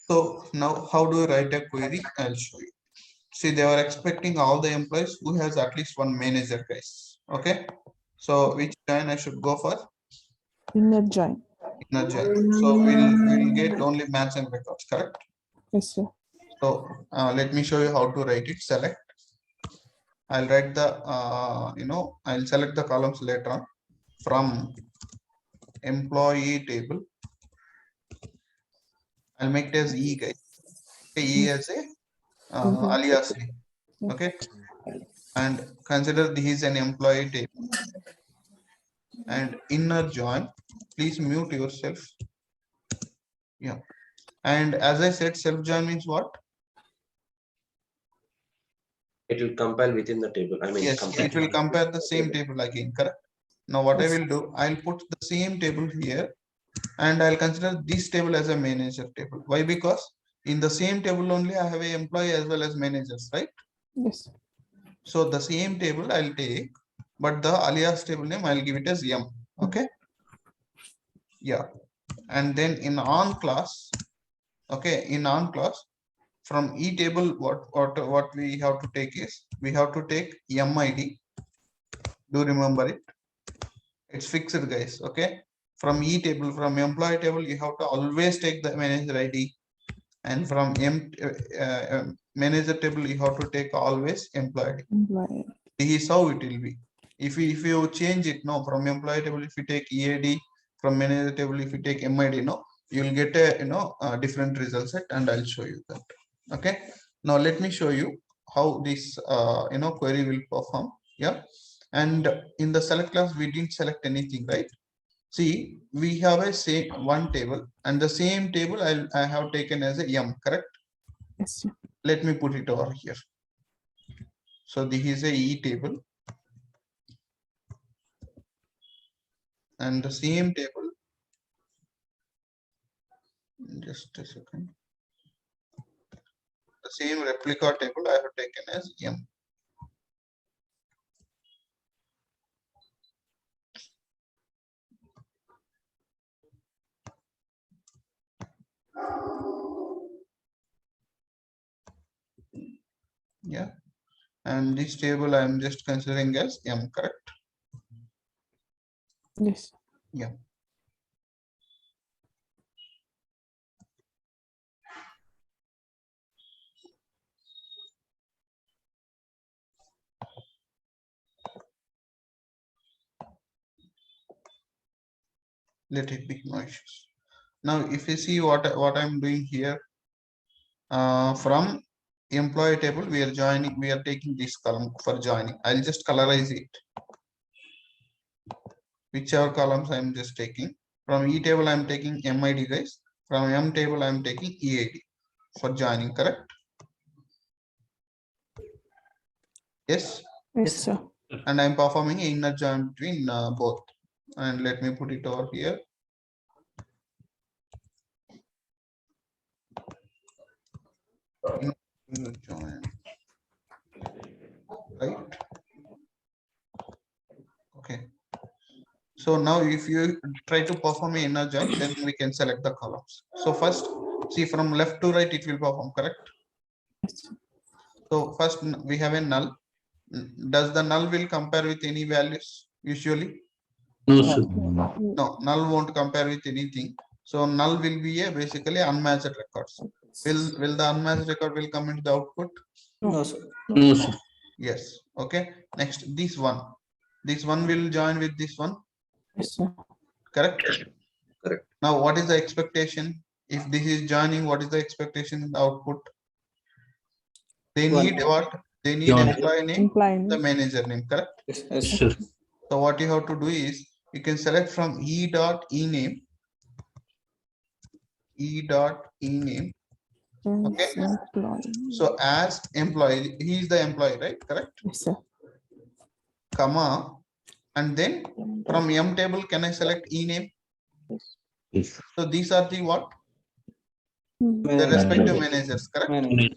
So now, how do you write a query? I'll show you. See, they were expecting all the employees who has at least one manager, guys. Okay, so which join I should go for? Inner join. Inner join. So we'll get only match and records, correct? Yes, sir. So let me show you how to write it. Select. I'll write the I'll select the columns later on from employee table. I'll make it as E, guys. E as a alias name. Okay, and consider this is an employee table. And inner join, please mute yourself. Yeah, and as I said, self join means what? It will compile within the table. I mean, Yes, it will compare the same table again, correct? Now what I will do, I'll put the same table here, and I'll consider this table as a manager table. Why? Because in the same table only I have a employee as well as managers, right? Yes. So the same table I'll take, but the alias table name I'll give it as M. Okay. Yeah, and then in on class Okay, in on clause, from E table, what we have to take is we have to take MID. Do remember it? It's fixed, guys. Okay, from E table, from employee table, you have to always take the manager ID, and from manager table, you have to take always employee. Employee. This is how it will be. If you change it, no, from employee table, if you take EAD, from manager table, if you take MID, no, you will get a different result set, and I'll show you that. Okay, now let me show you how this query will perform. Yeah, and in the select class we didn't select anything, right? See, we have a same one table, and the same table I have taken as a M, correct? Yes, sir. Let me put it over here. So this is a E table, and the same table, just a second, the same replica table I have taken as M. Yeah, and this table I am just considering as M, correct? Yes. Yeah. Let it be, no issues. Now, if you see what I'm doing here, from employee table, we are taking this column for joining. I'll just colorize it. Whichever columns I'm just taking. From E table, I'm taking MID, guys. From M table, I'm taking EAD for joining, correct? Yes. Yes, sir. And I'm performing inner join between both. And let me put it over here. Inner join. Right. Okay. So now if you try to perform an inner join, then we can select the columns. So first, see, from left to right, it will perform, correct? Yes, sir. So first we have a null. Does the null will compare with any values usually? No, sir. No, null won't compare with anything. So null will be a basically unmatched records. Will the unmatched record will come into the output? No, sir. No, sir. Yes. Okay. Next, this one. This one will join with this one. Yes, sir. Correct? Correct. Now, what is the expectation? If this is joining, what is the expectation in the output? They need what? They need Join. employee name, Employee the name. manager name, correct? Yes, sir. So what you have to do is you can select from e.ename, e.ename. Okay. Employee. So as employee, he is the employee, right? Correct? Yes, sir. Comma, and then from M table, can I select ename? Yes. So these are the what? The respective managers, correct?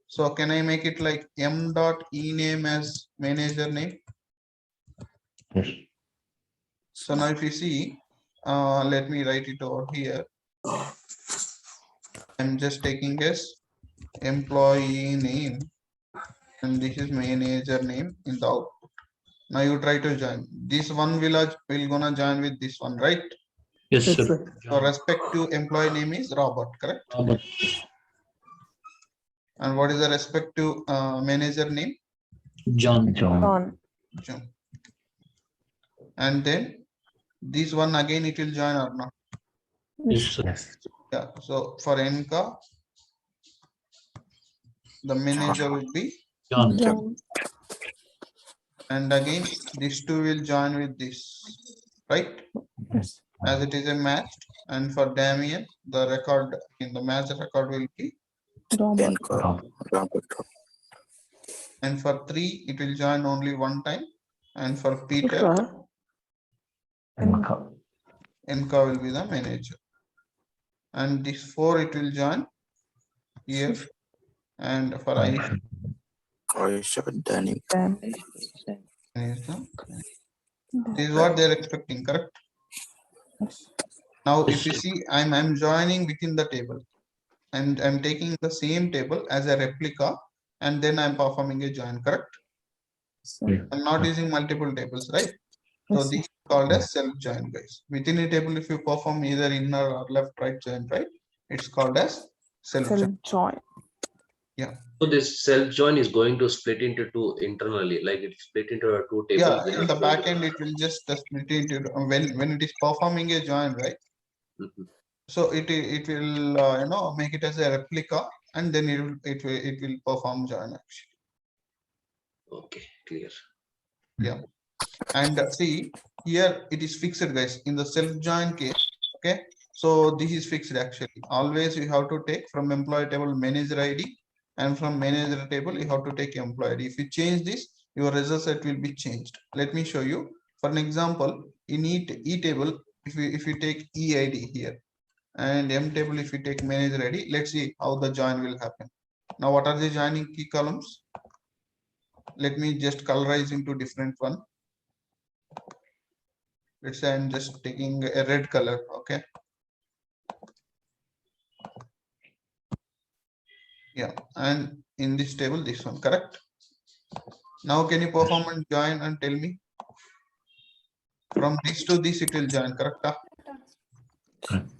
So can I make it like m.ename as manager name? Yes. So now if you see, let me write it over here. I'm just taking as employee name, and this is manager name in the output. Now you try to join. This one will gonna join with this one, right? Yes, sir. So respective employee name is Robert, correct? Robert. And what is the respective manager name? John. On. John. And then this one again it will join or not? Yes, sir. Yeah. So for Enka, the manager will be John. John. and again these two will join with this, right? Yes. As it is a match. And for Damien, the record in the match record will be, Robert. and for 3 it will join only one time, and for Peter, Sir. Enka will be the manager, and this 4 it will join here, and for Then. this is what they're expecting, correct? Yes. Now if you see, I'm joining within the table. and I'm taking the same table as a replica, and then I'm performing a join, correct? I'm not using multiple tables, right? So this is called as self join, guys. Within a table, if you perform either inner or left, right join, right, it's called as self join. Yeah. So this self join is going to split into two internally, like it's split into two tables. Yeah, in the back end, it will just split into when it is performing a join, right? So it will make it as a replica, and then it will perform join actually. Okay, clear. Yeah, and see here it is fixed, guys, in the self join case. Okay, so this is fixed actually. Always you have to take from employee table manager ID, and from manager table you have to take employee ID. If you change this, your result set will be changed. Let me show you. For an example, in e table, if you take EID here, and M table, if you take manager ID, let's see how the join will happen. Now, what are the joining key columns? Let me just colorize into different one. Let's say I'm just taking a red color. Okay. Yeah, and in this table, this one, correct? Now, can you perform and join and tell me? From this to this, it will join, correct? Correct.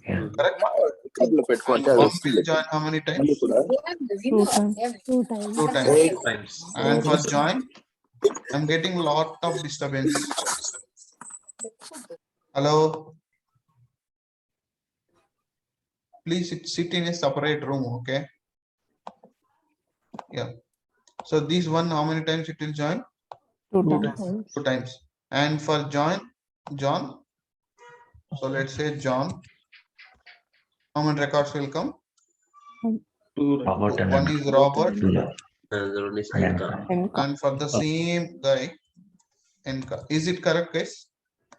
And one will join how many times? 2 times. 2 times. 2 times. And for join, I'm getting a lot of disturbance. Hello. Please sit in a separate room, okay? Yeah. So this one, how many times it will join? 2 times. 2 times. And for join, John. So let's say John. How many records will come? Robert and One is Robert. Another one is Enka. And for the same guy, Enka. Is it correct, guys?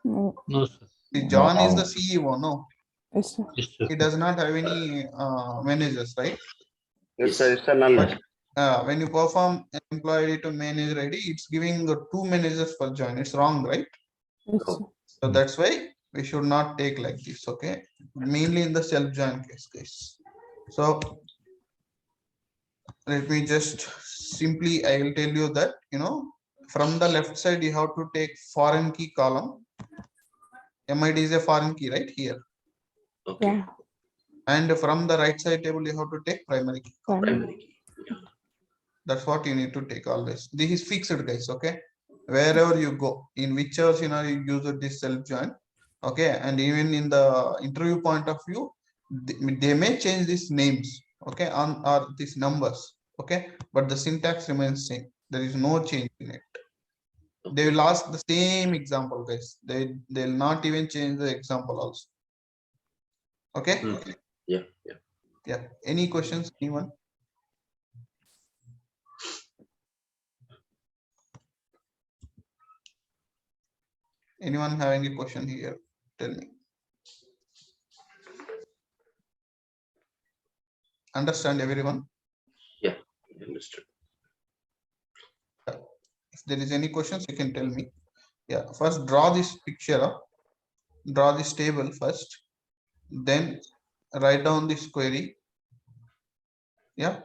No. No, sir. See, John is the CEO, no? Yes, sir. Yes, sir. He does not have any managers, right? Yes, sir. It's a null. When you perform employee ID to manager ID, it's giving the 2 managers for join. It's wrong, right? Yes, sir. So that's why we should not take like this, okay? Mainly in the self join case, guys. So let me just simply, I will tell you that, from the left side, you have to take foreign key column. MID is a foreign key, right here. Okay. Yeah. And from the right side table, you have to take primary key. Primary key. Yeah. That's what you need to take always. This is fixed, guys, okay? Wherever you go, in whichever scenario you use this self join, okay? And even in the interview point of view, they may change these names, okay, or these numbers, okay? But the syntax remains same. There is no change in it. They will ask the same example, guys. They'll not even change the example also. Okay? Yeah. Yeah. Any questions, anyone? Anyone having a question here? Tell me. Understand everyone? Yeah, understood. If there is any questions, you can tell me. Yeah, first draw this picture up. Draw this table first. Then write down this query. Yeah.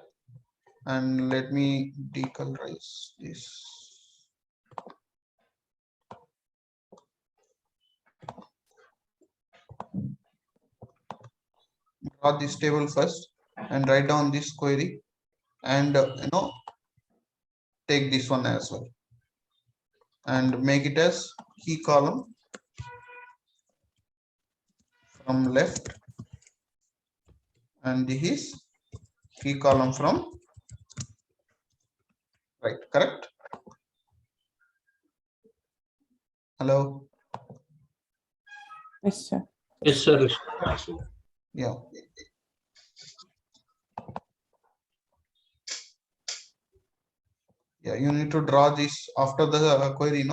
And let me decolorize this. Draw this table first and write down this query, and take this one as well and make it as key column from left, and this is key column from right, correct? Hello? Yes, sir. Yes, sir. Yeah. Yeah, you need to draw this after the query,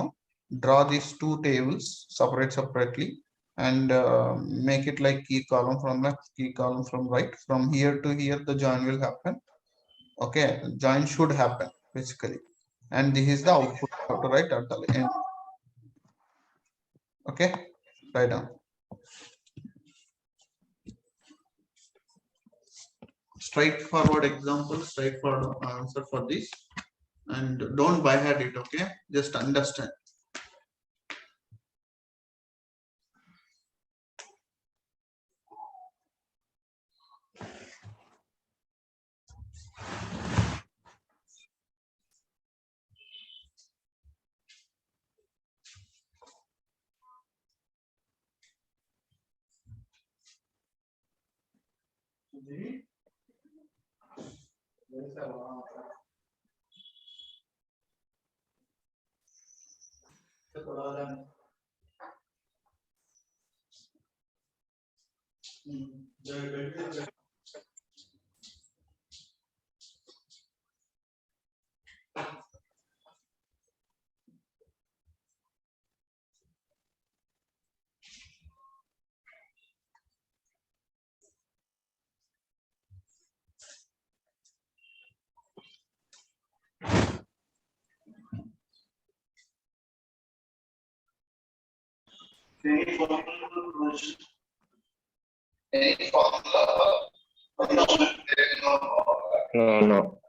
draw these two tables separately, and make it like key column from left, key column from right. From here to here, the join will happen. Okay, join should happen basically, and this is the output. You have to write at the end. Okay, write down. straightforward example, straightforward answer for this, and don't by heart it. Okay, just understand. No.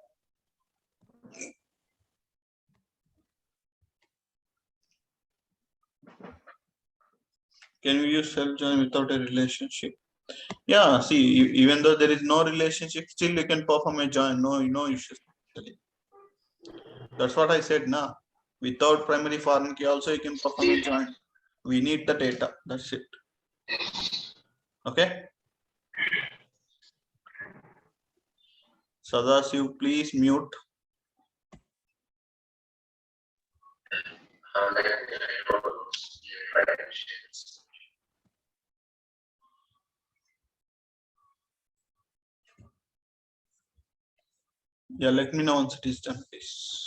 Can we use self-join without a relationship? Yeah, see, even though there is no relationship, still you can perform a join. No issues. That's what I said now. Without primary foreign key also you can perform a join. We need the data. That's it. Okay. Sadasiv, please mute. Yeah, let me know once it is done, please.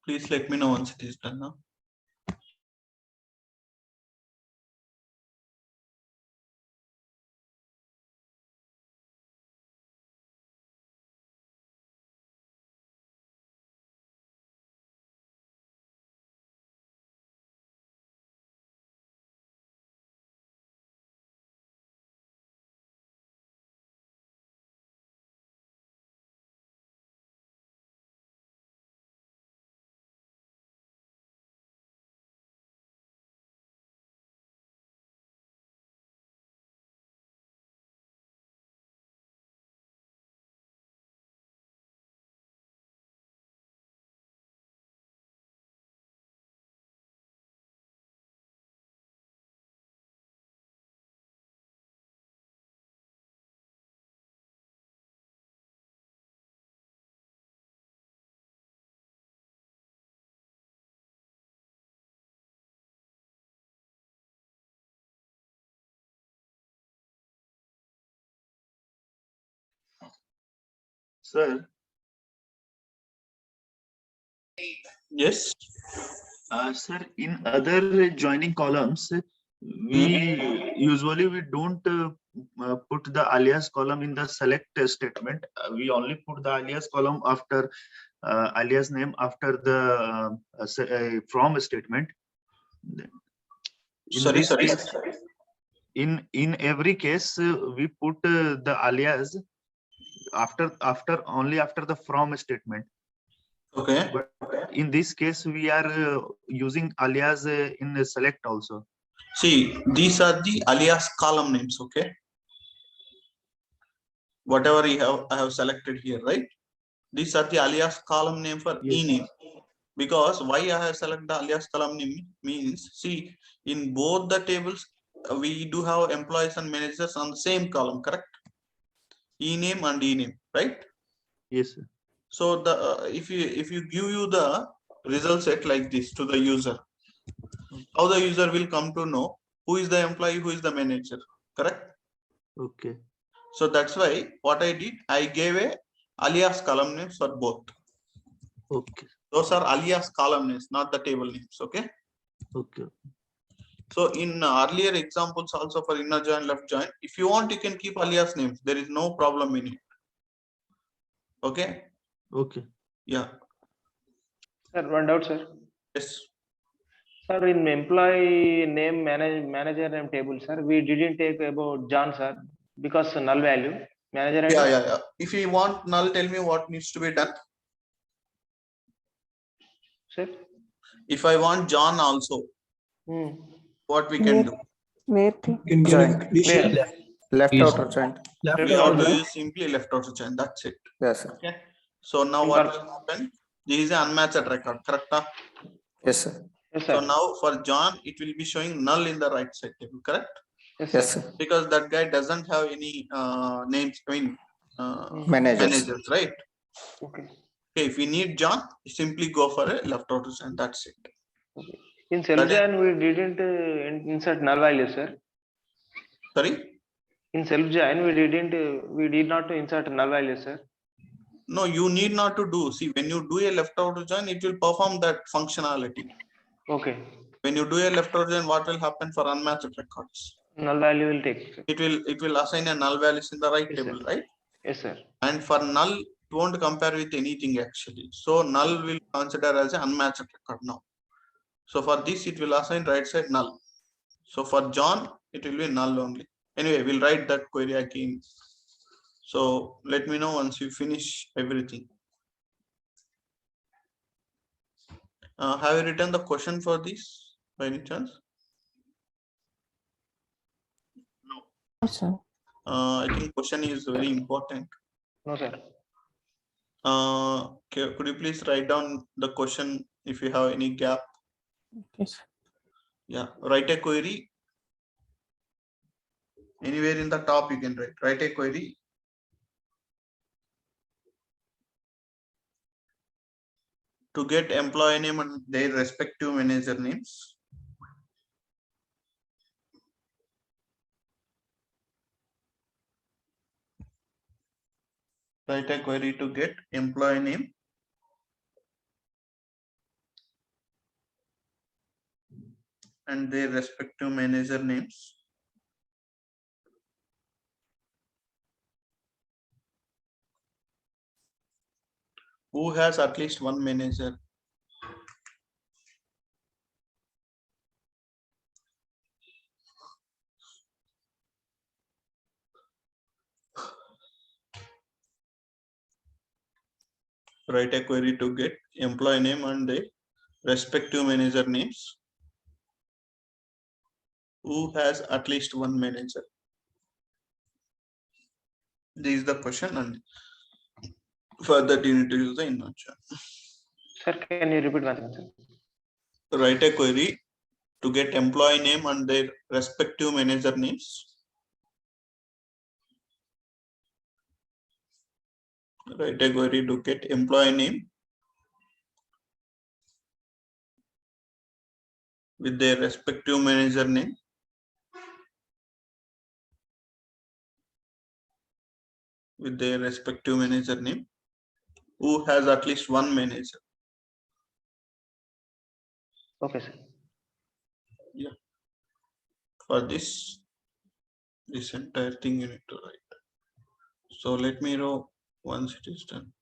Please let me know once it is done now. Sir, Yes. Sir, in other joining columns, we don't put the alias column in the select statement. We only put the alias column after alias name after the from statement. In Sorry. case, in every case, we put the alias only after the from statement. Okay. But in this case, we are using alias in the select also. See, these are the alias column names, okay? Whatever I have selected here, right? These are the alias column name for ename. Because why I have selected the alias column name means, see, in both the tables, we do have employees and managers on the same column, correct? Ename and ename, right? Yes, sir. So the if you give the result set like this to the user, how the user will come to know who is the employee, who is the manager, correct? Okay. So that's why what I did, I gave a alias column names for both. Okay. Those are alias column names, not the table names, okay? Okay. So in earlier examples also for inner join, left join, if you want, you can keep alias names. There is no problem in it. Okay? Okay. Yeah. Sir, one doubt, sir. Yes. Sir, in employee name manager name table, sir, we didn't take about John, sir, because null value. Manager ID. Yeah. If you want null, tell me what needs to be done. Sir. If I want John also, what we can do? Where Can join? Left Is- outer joint. We have to use simply left outer chain. That's it. Yes, sir. Okay. So now what will happen? This is an unmatched record, correct? Yes, sir. Yes, So sir. now for John, it will be showing null in the right side table, correct? Yes, sir. Because that guy doesn't have any names, I mean, managers, right? Okay. Okay, if we need John, simply go for a left outer chain. That's it. Okay. In self join, we didn't insert null value, sir. Sorry? In self join, we did not insert null value, sir. No, you need not to do. See, when you do a left outer join, it will perform that functionality. Okay. When you do a left outer join, what will happen for unmatched records? Null value will take. Sir. It will assign a null values in the right Yes, table, sir. right? Yes, sir. And for null, it won't compare with anything actually. So null will consider as an unmatched record now. So for this, it will assign right side null. So for John, it will be null only. Anyway, we'll write that query again. So let me know once you finish everything. Have you written the question for this by any chance? No, sir. I think question is very important. No, sir. Could you please write down the question if you have any gap? Okay, sir. Yeah, write a query. Anywhere in the top you can write a query. To get employee name and their respective manager names. Write a query to get employee name and their respective manager names. Who has at least one manager? Write a query to get employee name and their respective manager names. Who has at least one manager? This is the question, and for that you need to use the inner join. Sir, can you repeat once again, sir? Write a query to get employee name and their respective manager names. Write a query to get employee name with their respective manager name. With their respective manager name. Who has at least one manager? Okay, sir. Yeah. For this entire thing you need to write. So let me know once it is done.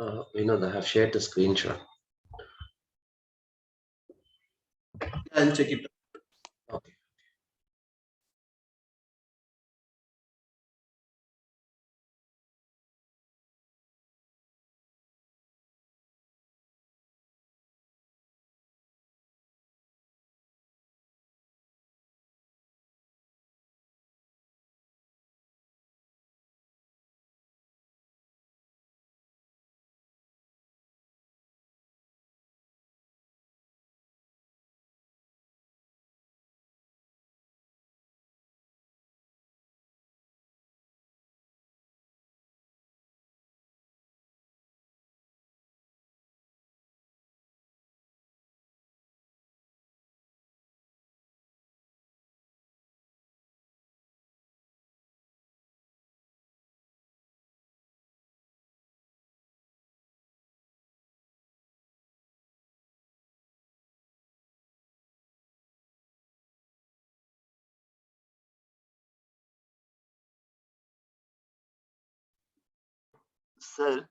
I have shared the screenshot. I'll check it. Okay. Sir,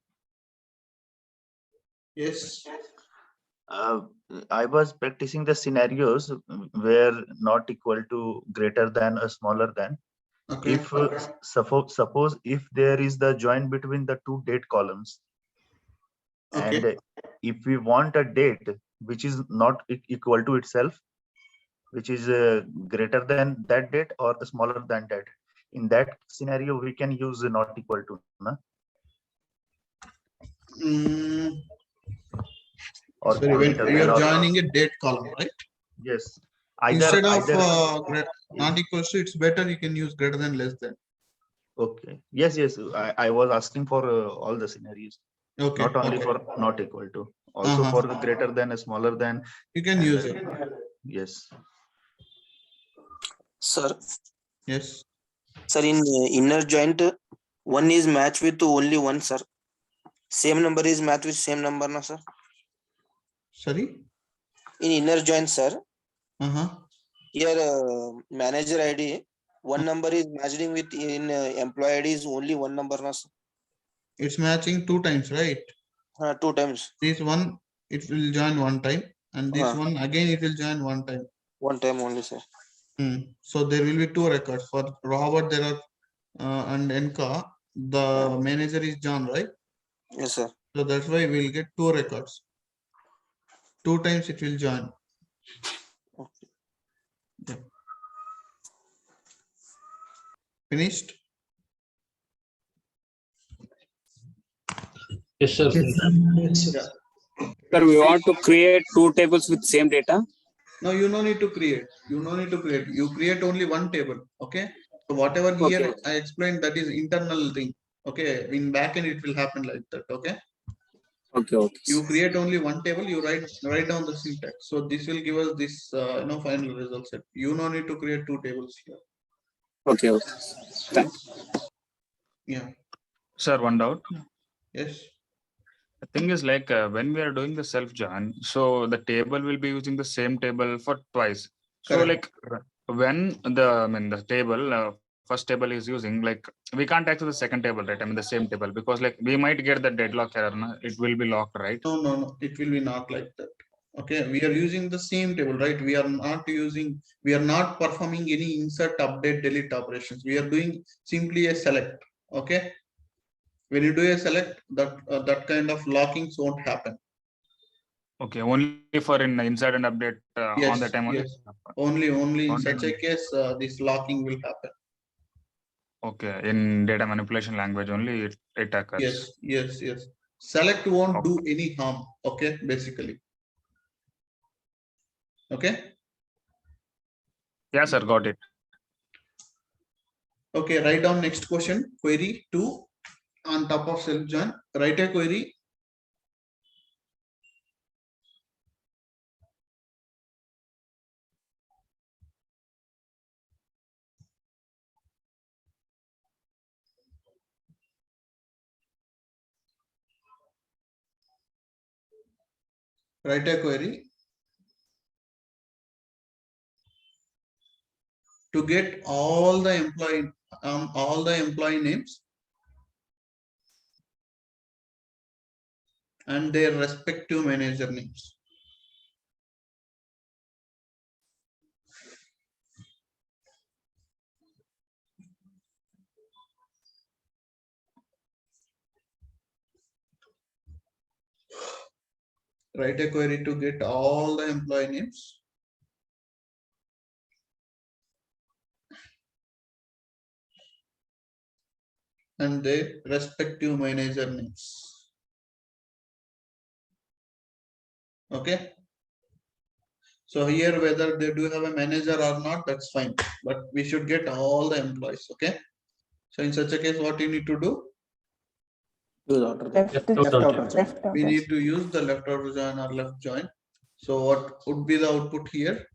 Yes. I was practicing the scenarios where not equal to, greater than, or smaller than. Okay. If suppose if there is the join between the two date columns, Okay. and if we want a date which is not equal to itself, which is greater than that date or smaller than that, in that scenario we can use not equal to, na? Or Sorry, when greater you than, are or joining a date column, right? yes, Instead of either not equals to, it's better you can use greater than, less than. okay, yes, I was asking for all the scenarios, Okay. not only Okay. for not equal to, also for the greater than, smaller than, You can and use it. yes. Sir, Yes. sir, in inner joint, one is matched with only one, sir. Same number is matched with same number, na, sir? Sorry. In inner joint, sir, Uh-huh. here manager ID, one number is matching with in employee ID is only one number, na, sir? It's matching 2 times, right? 2 times. This one, it will join 1 time, and this one again it will join 1 time. 1 time only, sir. So there will be 2 records. For Robert there are and Enka, the manager is John, right? Yes, sir. So that's why we'll get 2 records. 2 times it will join. Okay. Yeah. Finished? Yes, sir. Yeah. Sir, we want to create 2 tables with same data. No, you no need to create. You no need to create. You create only 1 table. Okay. So whatever here Okay. I explained, that is internal thing. Okay. In backend it will happen like that. Okay. Okay. You create only 1 table. You write down the syntax. So this will give us this final result set. You no need to create 2 tables here. Okay. Thank you. Yeah. Sir, one doubt. Yes. The thing is like when we are doing the self join, so the table will be using the same table for twice. So Correct. like when the table first table is using, like we can't access the second table, right? The same table, because like we might get the deadlock error, na? It will be locked, right? No. It will be not like that. Okay. We are using the same table, right? We are not performing any insert, update, delete operations. We are doing simply a select. Okay. When you do a select, that kind of lockings won't happen. Okay, only for in inside and update on the time only. Yes. Only in Only such a case, this locking will happen. Okay, in data manipulation language only it occurs. Yes. Select won't do any harm. Okay, basically. Okay. Yeah, sir, got it. Okay, write down next question. Query 2 on top of self join. Write a query. Write a query to get all the employee names and their respective manager names. Write a query to get all the employee names. And their respective manager names. Okay. So here, whether they do have a manager or not, that's fine. But we should get all the employees. Okay. So in such a case, what you need to do? We need to use the left outer join or left join. So what would be the output here?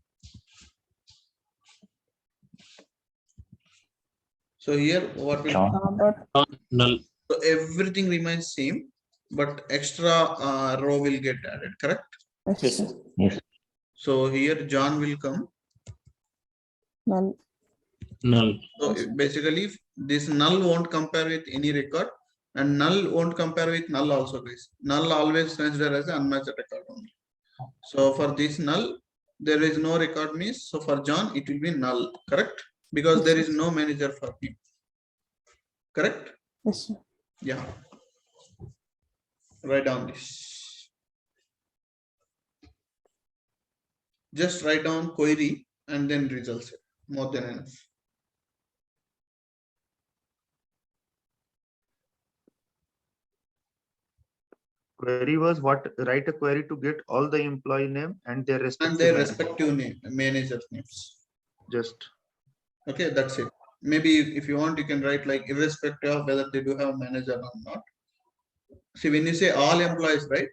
So here, what will null. So everything remains same, but extra row will get added. Correct? Yes. Yes. So here John will come. Null. Null. So basically, this null won't compare with any record, and null won't compare with null also, guys. Null always considered as an unmatched record only. So for this null, there is no record miss. So for John, it will be null. Correct? Because there is no manager for him. Correct? Yes, sir. Yeah. Write down this. Just write down query and then results. More than enough. Query was what? Write a query to get all the employee name and their respective name, manager names. Just. Okay, that's it. Maybe if you want, you can write like irrespective of whether they do have a manager or not. See, when you say all employees, right?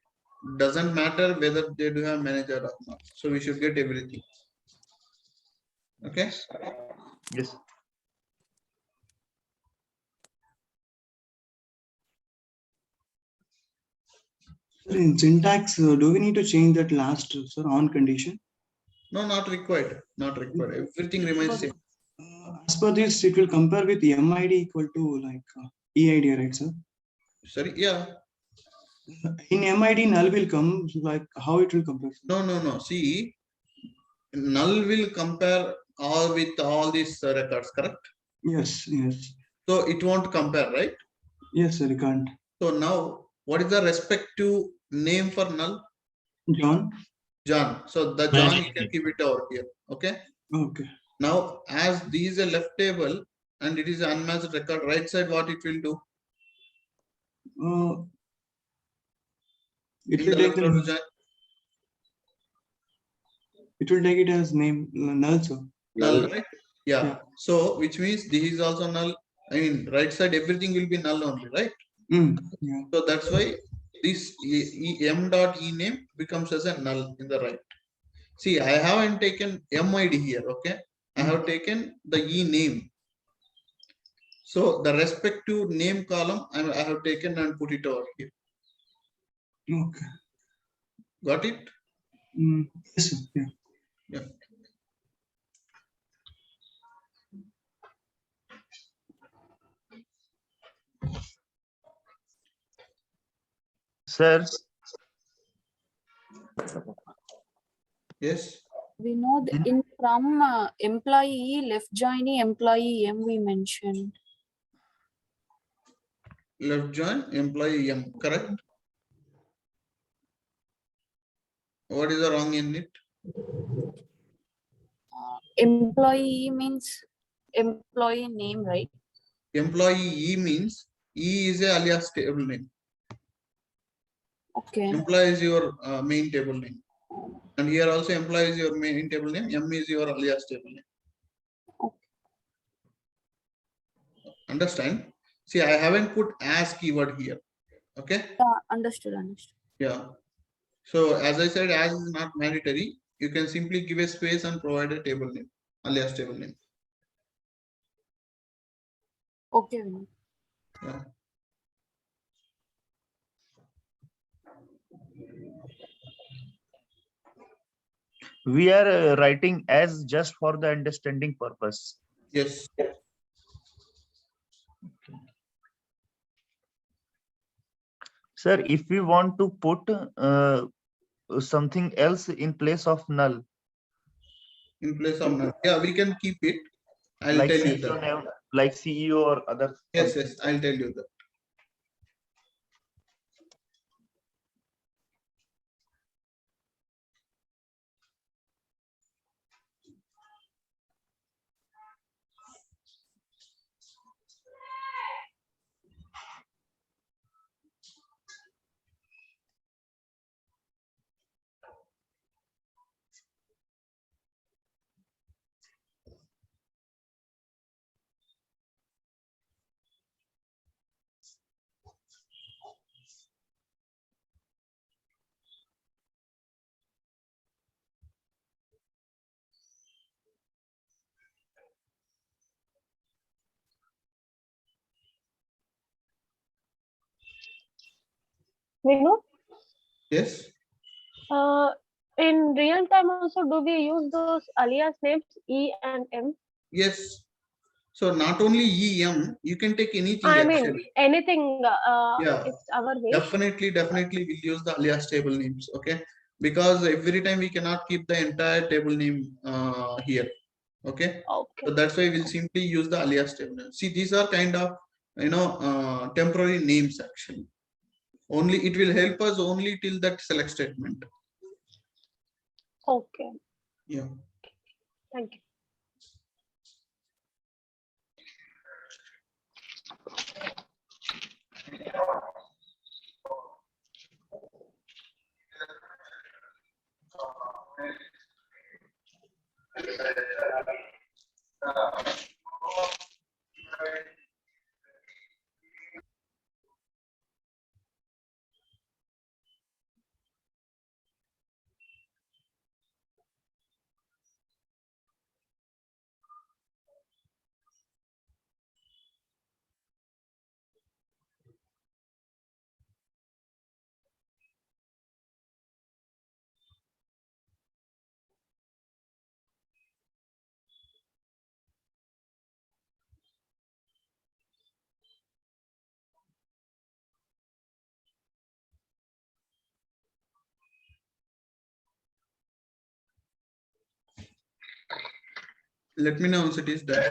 Doesn't matter whether they do have manager or not. So we should get everything. Okay. Yes. In syntax, do we need to change that last on condition? No, not required. Not required. Everything remains same. As per this, it will compare with MID equal to like EID, right, sir? Sorry, yeah. In MID, null will come. Like how it will compare? No. See, null will compare all with all these records, correct? Yes. So it won't compare, right? Yes, sir, it can't. So now, what is the respective name for null? John. So the John, you can keep it over here. Okay. Okay. Now, as these are left table and it is an unmatched record, right side, what it will do? It will take it as name null, sir. Null, right? Yeah. So which means this is also null. I mean, right side, everything will be null only, right? Yeah. So that's why this m.e name becomes as a null in the right. See, I haven't taken MID here, okay? I have taken the E name. So the respective name column, I have taken and put it over here. Okay. Got it? Yes, sir. Yeah. Sir. Yes. We know in from employee left joining employee M we mentioned. Left join employee M, correct? What is the wrong in it? Employee means employee name, right? Employee E means E is a alias table name. Okay. Employee is your main table name. And here also employee is your main table name. M is your alias table name. Okay. Understand? See, I haven't put as keyword here. Okay. Yeah, understood. Yeah. So as I said, as is not mandatory, you can simply give a space and provide a table name, alias table name. Okay. Yeah. We are writing as just for the understanding purpose. Yes. Sir, if we want to put something else in place of null, In place of null, yeah, we can keep it. I'll like tell you CEO that. name, like CEO or other. Yes, something. yes, I'll tell you that. Vinu, Yes. in real time also, do we use those alias names E and M? Yes. So not only EM, you can take anything I actually. mean, anything. Yeah, It's our way. definitely we'll use the alias table names. Okay, because every time we cannot keep the entire table name here. Okay. Okay. So that's why we'll simply use the alias table name. See, these are kind of temporary names actually. Only it will help us only till that select statement. Okay. Yeah. Thank you. Let me know once it is done.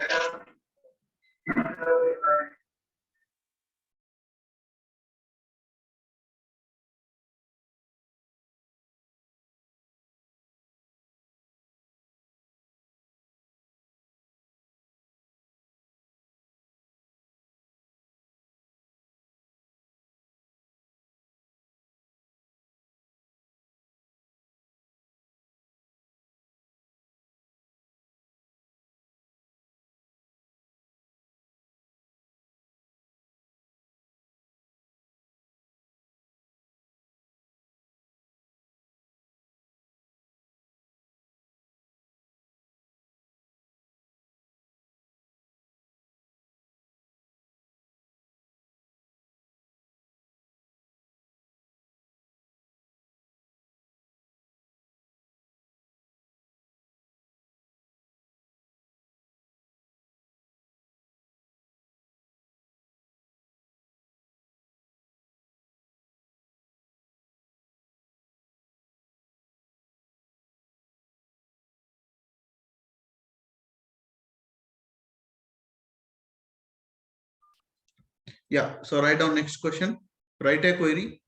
Yeah, so write down next question. Write a query.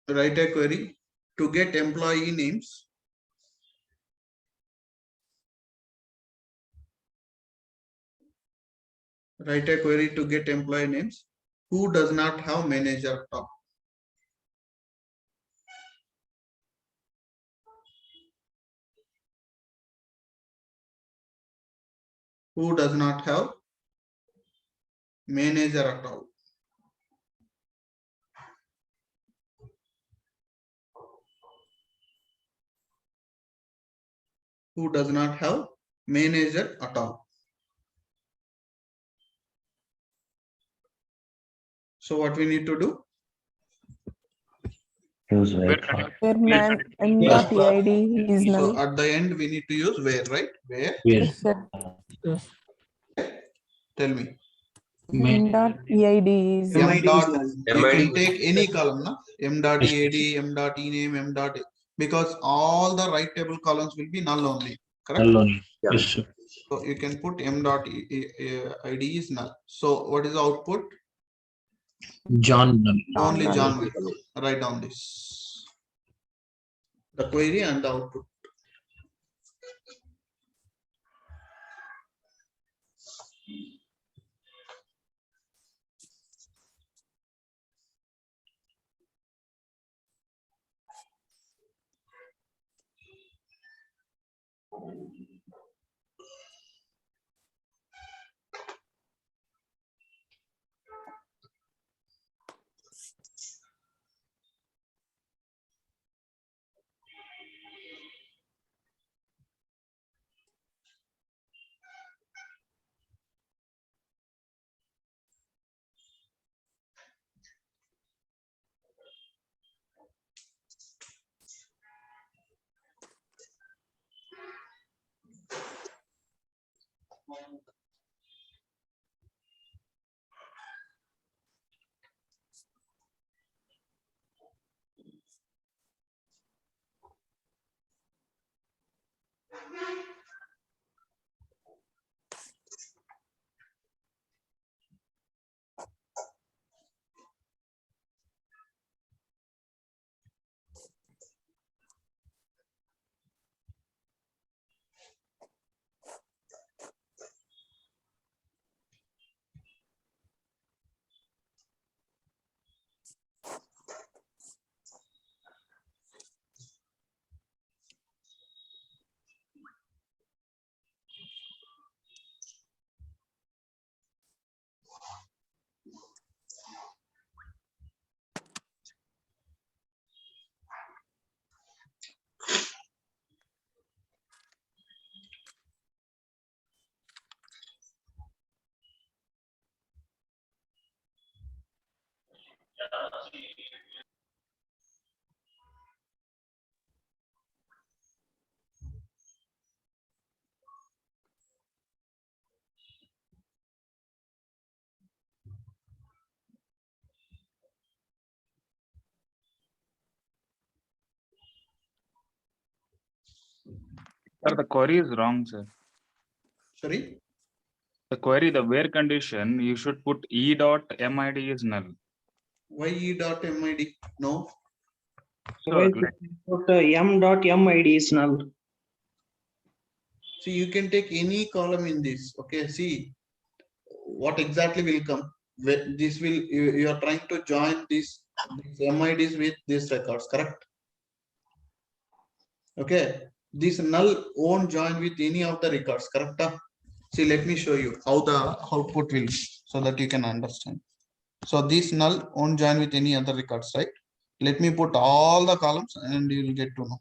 Write a query to get employee names. Write a query to get employee names who does not have manager top. Who does not have manager at all. Who does not have manager at all. So what we need to do? Use Where wait for. condition? Where Where man condition? m Yes, dot eid is so null. at the end we need to use where, right? Where? Where? Yes, sir. Yes. Tell me. M dot eid is M MID is dot, null. you can MID. take any column, na? M dot ead, M dot ename, M dot, because all the right table columns will be null only, correct? Null only. Yeah. Yes, sir. So you can put M dot id is null. So what is the output? John null. Only null. John will write down this. The query and the output. Sir, the query is wrong, sir. Sorry? The query, the where condition, you should put E dot MID is null. Why E dot MID? No. Why put m dot mid is null? See, you can take any column in this. Okay, see what exactly will come. This will, you are trying to join these MIDs with these records, correct? Okay, this null won't join with any of the records, correct? See, let me show you how the output will be so that you can understand. So this null won't join with any other records, right? Let me put all the columns and you will get to know.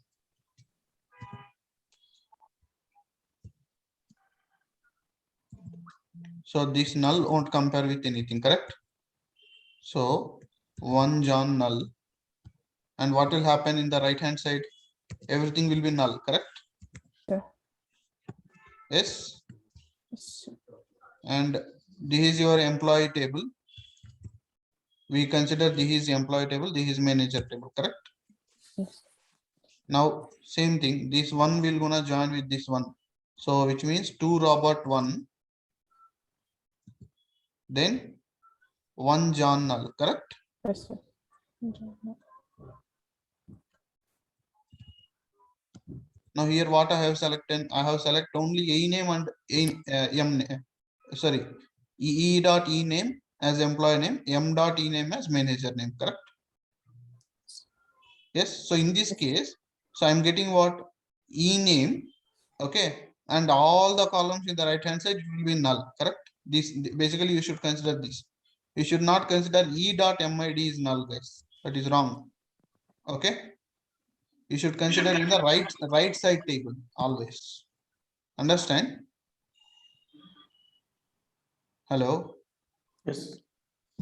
So this null won't compare with anything, correct? So one John null. And what will happen in the right hand side? Everything will be null, correct? Yeah. Yes. Yes. And this is your employee table. We consider this is employee table, this is manager table, correct? Yes. Now same thing, this one will gonna join with this one. So which means 2 Robert 1, then 1 John null, correct? Yes, sir. Now here what I have selected, I have selected only a name and m name. Sorry, e dot e name as employee name, m dot e name as manager name, correct? Yes. So in this case, so I'm getting what? E name, okay, and all the columns in the right hand side will be null, correct? This basically you should consider this. You should not consider e dot mid is null, guys. That is wrong. Okay. You should consider in the right side table always. Understand? Hello. Yes.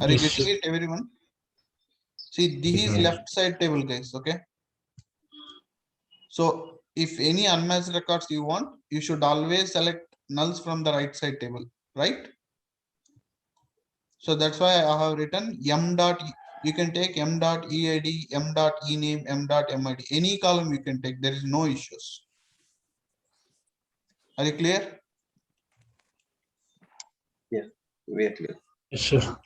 Are you Yes, getting sir. it, everyone? See, this is left side table, guys. Okay. So if any unmatched records you want, you should always select nulls from the right side table, right? So that's why I have written m dot. You can take m dot eid, m dot ename, m dot mid. Any column you can take. There is no issues. Are you clear? Yeah, we are clear. Yes, sir.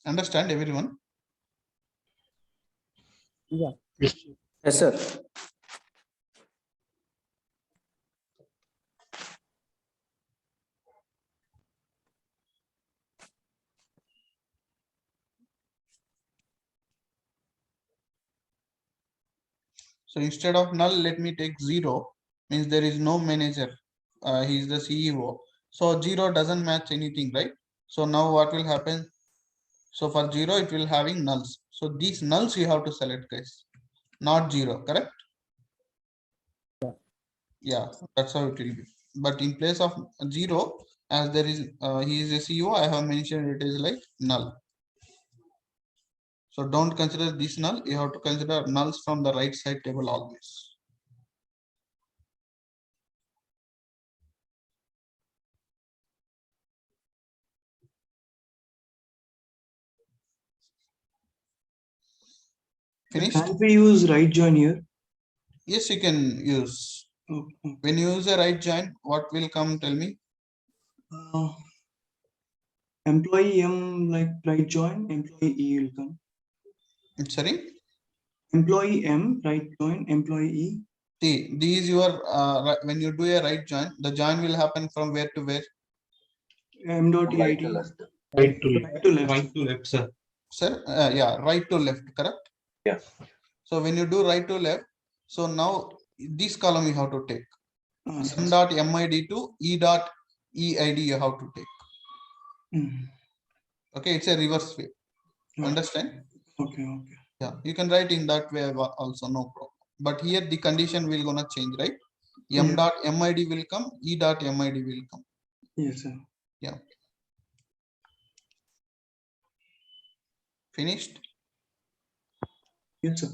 Understand everyone? Yeah. Yes. Yes, sir. So instead of null, let me take 0. Means there is no manager. He is the CEO. So 0 doesn't match anything, right? So now what will happen? So for 0, it will having nulls. So these nulls you have to select, guys. Not 0, correct? Yeah, that's how it will be. But in place of 0, as there is he is a CEO, I have mentioned it is like null. So don't consider this null. You have to consider nulls from the right side table always. Finished? Can we use right join here? Yes, you can use. Okay. When you use a right join, what will come? Tell me. Employee M like right join, employee E will come. Sorry? Employee M right join, employee E. See, these your when you do a right join, the join will happen from where to where? M dot Right EID. to left. Right to Right to left. Right to left, sir. Sir, yeah, right to left, correct? Yeah. So when you do right to left, so now this column you have to take. Yes. M dot mid to E dot eid you have to take. Okay, it's a reverse way. Okay. Understand? Okay. Okay. Yeah, you can write in that way also, no problem. But here the condition will gonna change, right? M Yeah. dot mid will come, E dot mid will come. Yes, sir. Yeah. Finished? Yes, sir.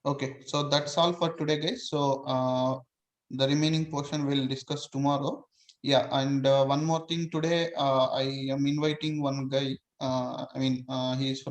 Okay, so that's all for today, guys. So the remaining portion we'll discuss tomorrow. Yeah, and one more thing today, I am inviting one guy. I mean, he is from